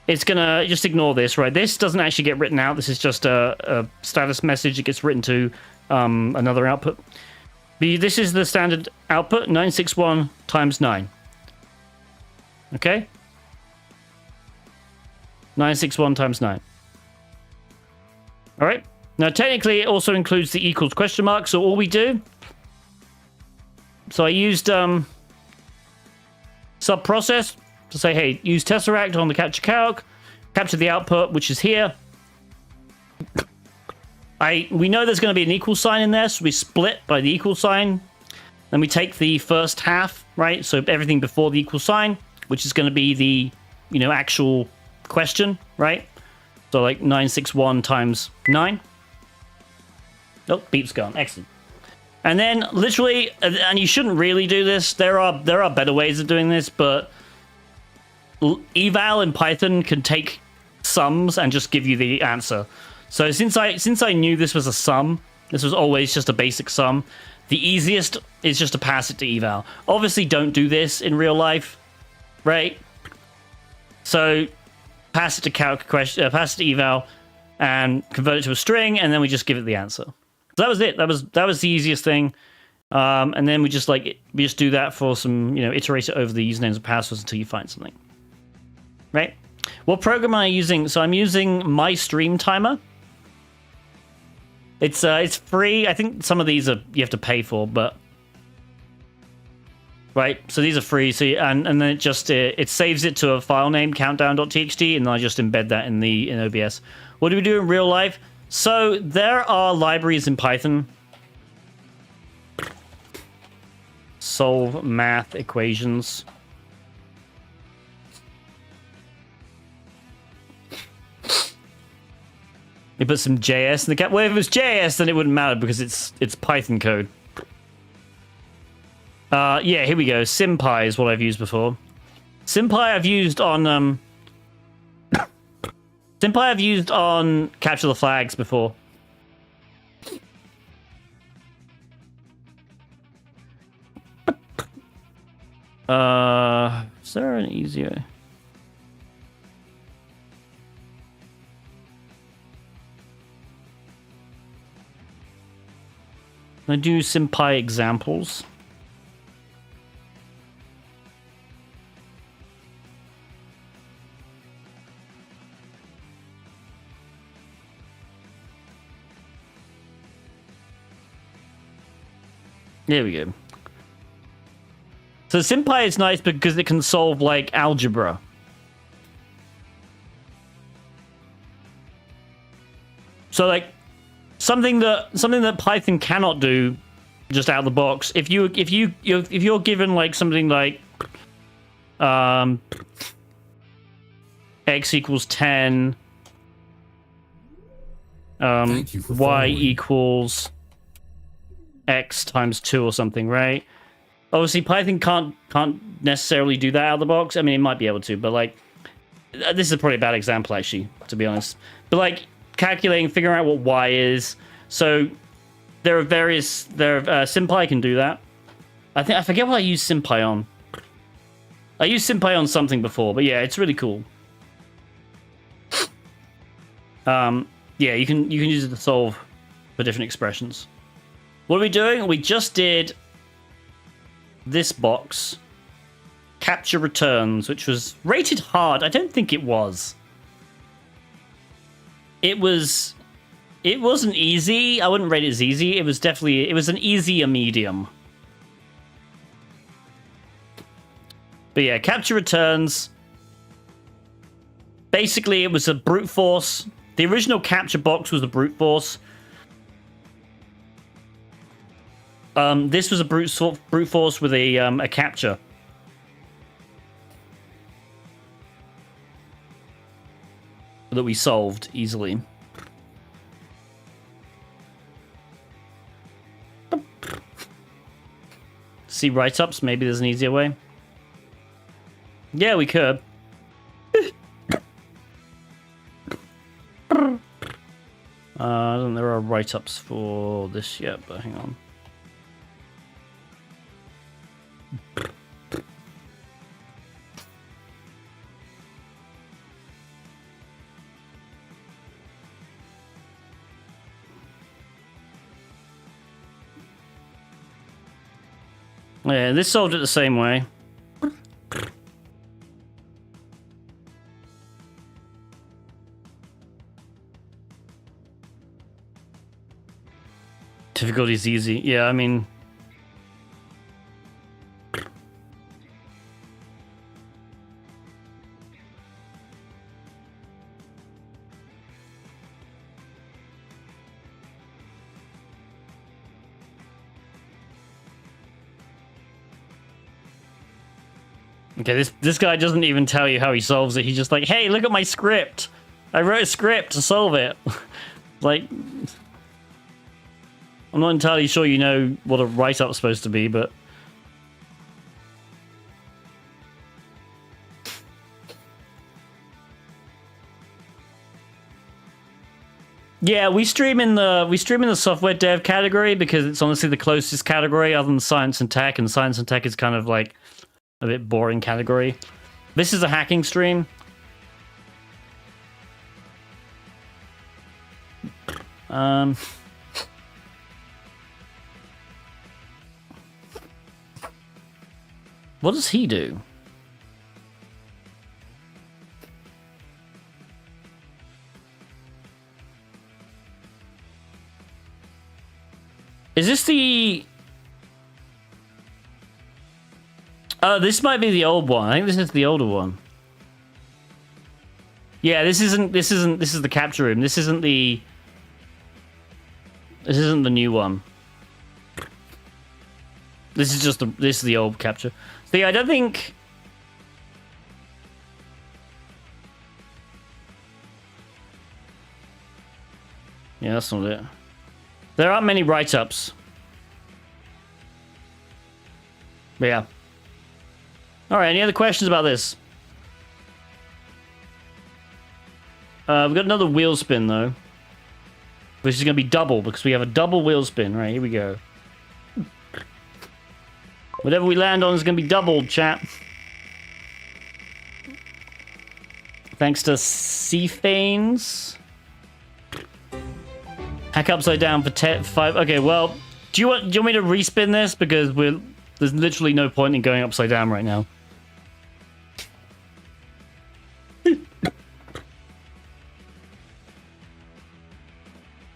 it's going to just ignore this, right? This doesn't actually get written out. This is just a status message. It gets written to another output. This is the standard output, 961 times 9. Okay? 961 times 9. All right. Now, technically, it also includes the equals question mark. So all we do... So I used subprocess to say, hey, use Tesseract on the capture calc, capture the output, which is here. We know there's going to be an equal sign in there, so we split by the equal sign. Then we take the first half, right? So everything before the equal sign, which is going to be the, actual question, right? So like 961 times 9. Oh, beep's gone. Excellent. And then literally, and you shouldn't really do this. There are better ways of doing this, but eval in Python can take sums and just give you the answer. So since I knew this was a sum, this was always just a basic sum, the easiest is just to pass it to eval. Obviously, don't do this in real life, right? So pass it to pass it to eval, and convert it to a string, and then we just give it the answer. So that was it. That was the easiest thing. And then we just do that for some, iterate it over the usernames and passwords until you find something. Right? What program am I using? So I'm using My Stream Timer. It's free. I think some of these you have to pay for, but right. So these are free. So and then it just it saves it to a file name countdown.txt, and then I just embed that in OBS. What do we do in real life? So there are libraries in Python. Solve math equations. You put some JS in the cap. Well, if it was JS, then it wouldn't matter because it's Python code. Yeah, here we go. SymPy is what I've used before. SymPy I've used on SymPy I've used on Capture the Flags before. Is there an easier? I do SymPy examples. There we go. So SymPy is nice because it can solve like algebra. So like something that Python cannot do just out of the box. If you're given like something like x equals 10, Thank you for y following. equals x times 2 or something, right? Obviously, Python can't necessarily do that out of the box. I mean, it might be able to, but like, this is probably a bad example, actually, to be honest. But like, calculating, figuring out what y is. So there are SymPy can do that. I forget what I used SymPy on. I used SymPy on something before, but yeah, it's really cool. Yeah, you can use it to solve for different expressions. What are we doing? We just did this box, CAPTCHA returns, which was rated hard. I don't think it was. It wasn't easy. I wouldn't rate it as easy. It was an easy, a medium. But yeah, CAPTCHA returns. Basically, it was a brute force. The original CAPTCHA box was a brute force. This was a brute force with a CAPTCHA. That we solved easily. See write-ups? Maybe there's an easier way. Yeah, we could. I don't know there are write-ups for this yet, but hang on. Yeah, this solved it the same way. Difficulty's easy. Yeah, I mean... Okay, this guy doesn't even tell you how he solves it. He's just like, hey, look at my script. I wrote a script to solve it. Like... I'm not entirely sure you know what a write-up's supposed to be, but... Yeah, we stream in the software dev category because it's honestly the closest category other than science and science and tech is kind of like a bit boring category. This is a hacking stream. What does he do? Is this the... Oh, this might be the old one. I think this is the older one. Yeah, this is the CAPTCHA room. This isn't the new one. This is the old CAPTCHA. So yeah, I don't think... Yeah, that's not it. There aren't many write-ups. But yeah. Alright, any other questions about this? We've got another wheel spin, though. Which is going to be double, because we have a double wheel spin. Right, here we go. Whatever we land on is going to be doubled, chat. Thanks to Cphanes. Hack upside down for 5. Okay, well, do you want me to respin this? Because there's literally no point in going upside down right now.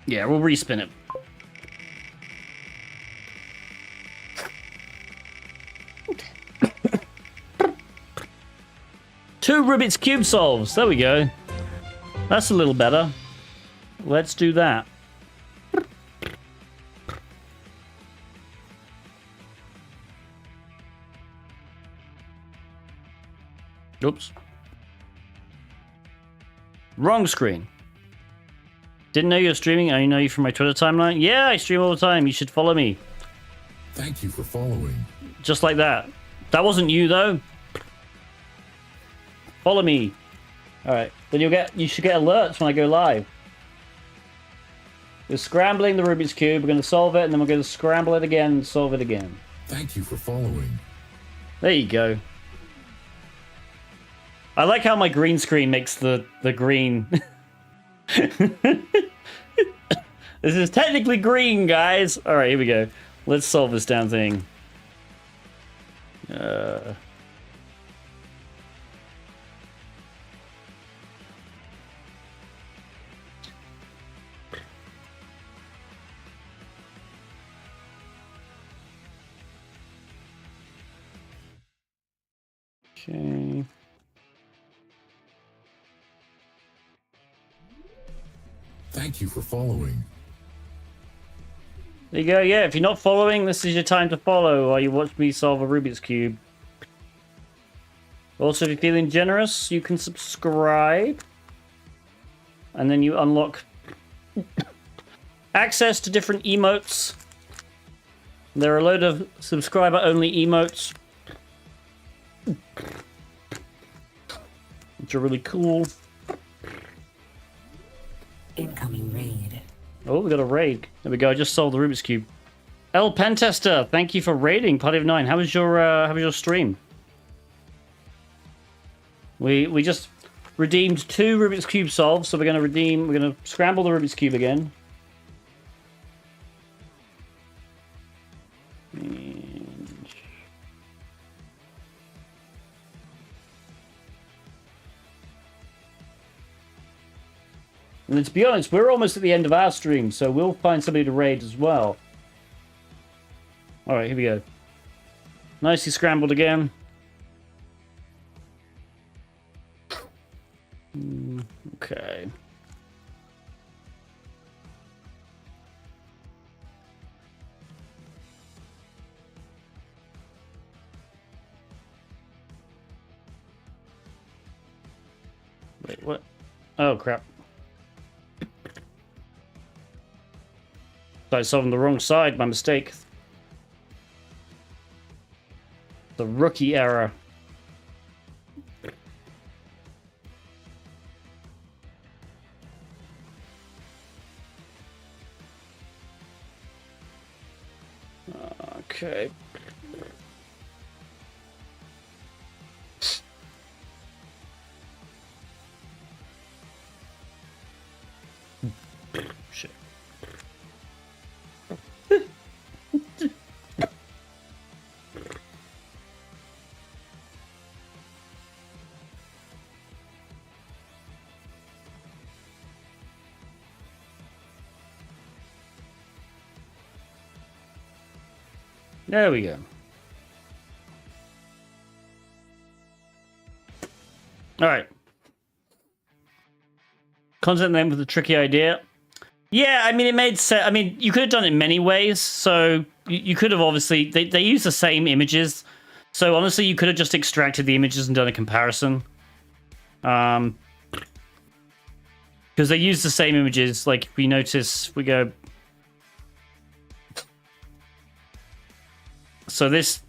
Yeah, we'll respin it. Two Rubik's Cube solves. There we go. That's a little better. Let's do that. Oops. Wrong screen. Didn't know you were streaming. I know you from my Twitter timeline. Yeah, I stream all the time. You should follow me. Thank you for following. Just like that. That wasn't you, though. Follow me. Alright. Then you should get alerts when I go live. We're scrambling the Rubik's Cube. We're going to solve it, and then we're going to scramble it again and solve it again. Thank you for following. There you go. I like how my green screen makes the green... This is technically green, guys. All right, here we go. Let's solve this damn thing. Okay. Thank you for following. There you go. Yeah, if you're not following, this is your time to follow while you watch me solve a Rubik's Cube. Also, if you're feeling generous, you can subscribe. And then you unlock access to different emotes. There are a load of subscriber-only emotes, which are really cool. Incoming raid. Oh, we got a raid. There we go. I just solved the Rubik's Cube. El Pentester, thank you for raiding Party of 9. How was your stream? We just redeemed 2 Rubik's Cube solves, so we're gonna scramble the Rubik's Cube again. And to be honest, we're almost at the end of our stream, so we'll find somebody to raid as well. Alright, here we go. Nicely scrambled again. Okay. Wait, what? Oh, crap. Started solving the wrong side, my mistake. The rookie error. Okay. Shit. There we go. All right. Content name with a tricky idea. Yeah, I mean, it made sense. I mean, you could have done it many ways. So you could have obviously... They use the same images. So honestly, you could have just extracted the images and done a comparison. Because they use the same images. Like, if we notice, we go... So these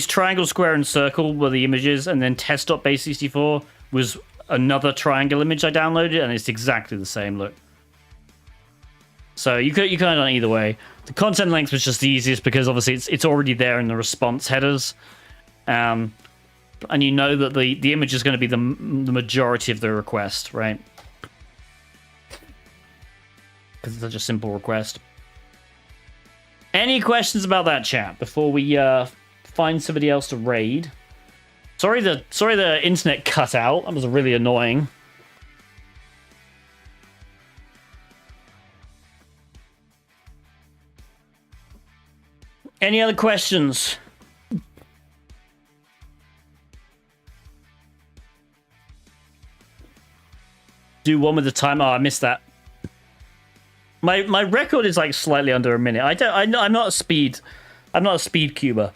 triangle, square, and circle were the images, and then test.base64 was another triangle image I downloaded, and it's exactly the same look. So you could have done it either way. The content length was just the easiest because obviously it's already there in the response headers, and you know that the image is going to be the majority of the request, right? Because it's such a simple request. Any questions about that, chat, before we find somebody else to raid? Sorry the internet cut out. That was really annoying. Any other questions? Do one with the time. Oh, I missed that. My record is like slightly under a minute. I'm not a speed cuber.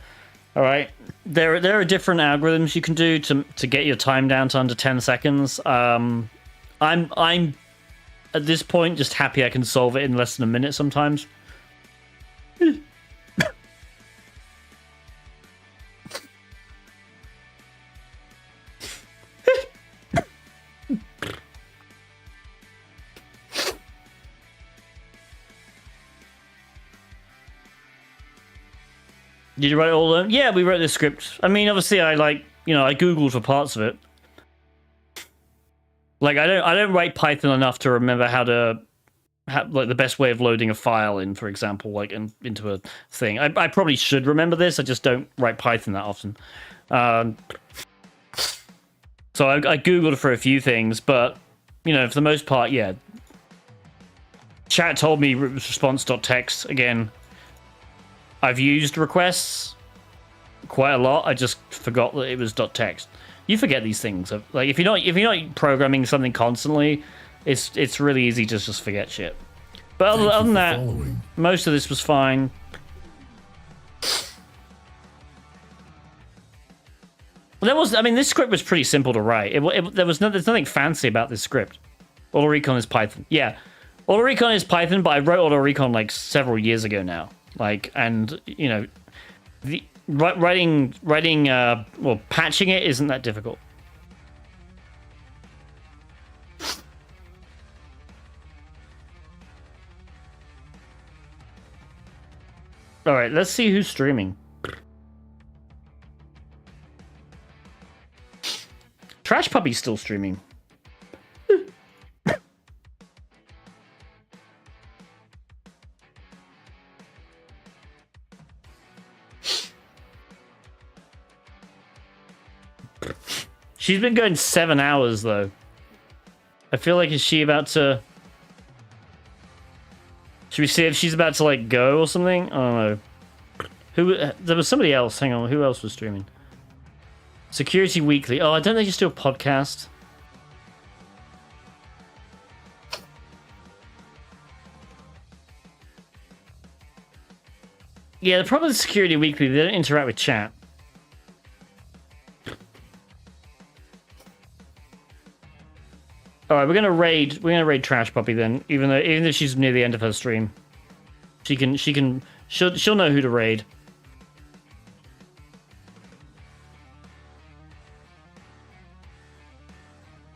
All right. There are different algorithms you can do to get your time down to under 10 seconds. I'm at this point just happy I can solve it in less than a minute sometimes. Did you write it all down? Yeah, we wrote this script. I mean, obviously, I Googled for parts of it. Like, I don't write Python enough to remember how the best way of loading a file in, for example, like into a thing. I probably should remember this. I just don't write Python that often. So I Googled for a few things, but for the most part, yeah. Chat told me it was response.txt again. I've used requests quite a lot. I just forgot that it was .text. You forget these things. Like if you're not programming something constantly, it's really easy to just forget shit. But other than that, most of this was fine. This script was pretty simple to write. There's nothing fancy about this script. AutoRecon is Python. Yeah, AutoRecon is Python, but I wrote AutoRecon like several years ago now. Patching it isn't that difficult. All right, let's see who's streaming. Trash Puppy's still streaming. She's been going 7 hours, though. I feel like, is she about to... Should we see if she's about to, like, go or something? I don't know. There was somebody else. Hang on, who else was streaming? Security Weekly. Oh, I don't think they just do a podcast. Yeah, the problem with Security Weekly, they don't interact with chat. All right, we're gonna raid Trash Puppy then, even if she's near the end of her stream. She'll know who to raid.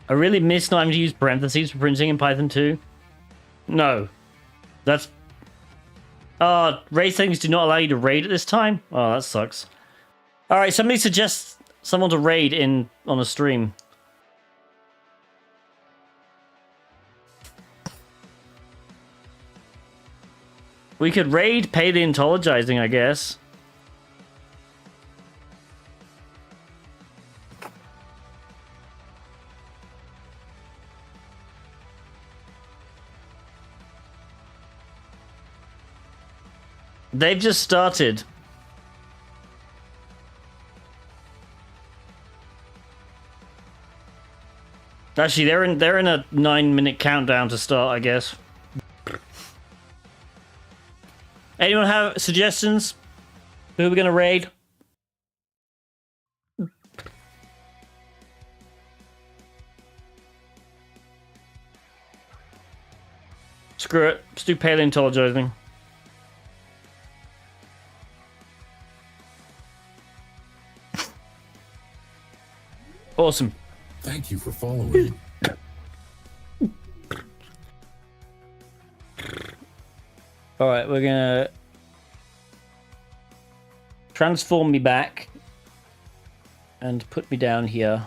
I really miss not having to use parentheses for printing in Python 2. No. That's... raid settings do not allow you to raid at this time? Oh, that sucks. Alright, somebody suggests someone to raid on a stream. We could raid paleontologizing, I guess. They've just started. Actually, they're in a 9-minute countdown to start, I guess. Anyone have suggestions? Who are we gonna raid? Screw it. Let's do paleontologizing. Awesome. Thank you for following. Alright, we're gonna transform me back and put me down here.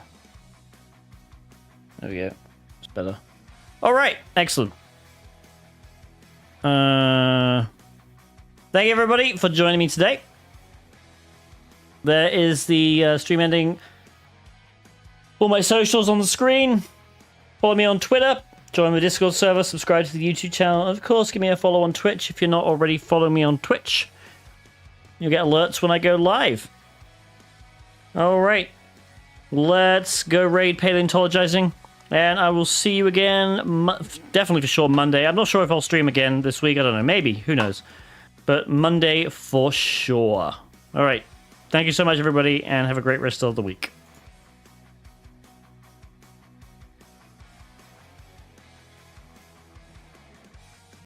There we go. It's better. Alright, excellent. Thank you everybody for joining me today. There is the stream ending. All my socials on the screen. Follow me on Twitter. Join the Discord server. Subscribe to the YouTube channel. And of course, give me a follow on Twitch if you're not already following me on Twitch. You'll get alerts when I go live. Alright. Let's go raid paleontologizing. And I will see you again, definitely for sure Monday. I'm not sure if I'll stream again this week. I don't know. Maybe. Who knows? But Monday for sure. Alright. Thank you so much, everybody, and have a great rest of the week.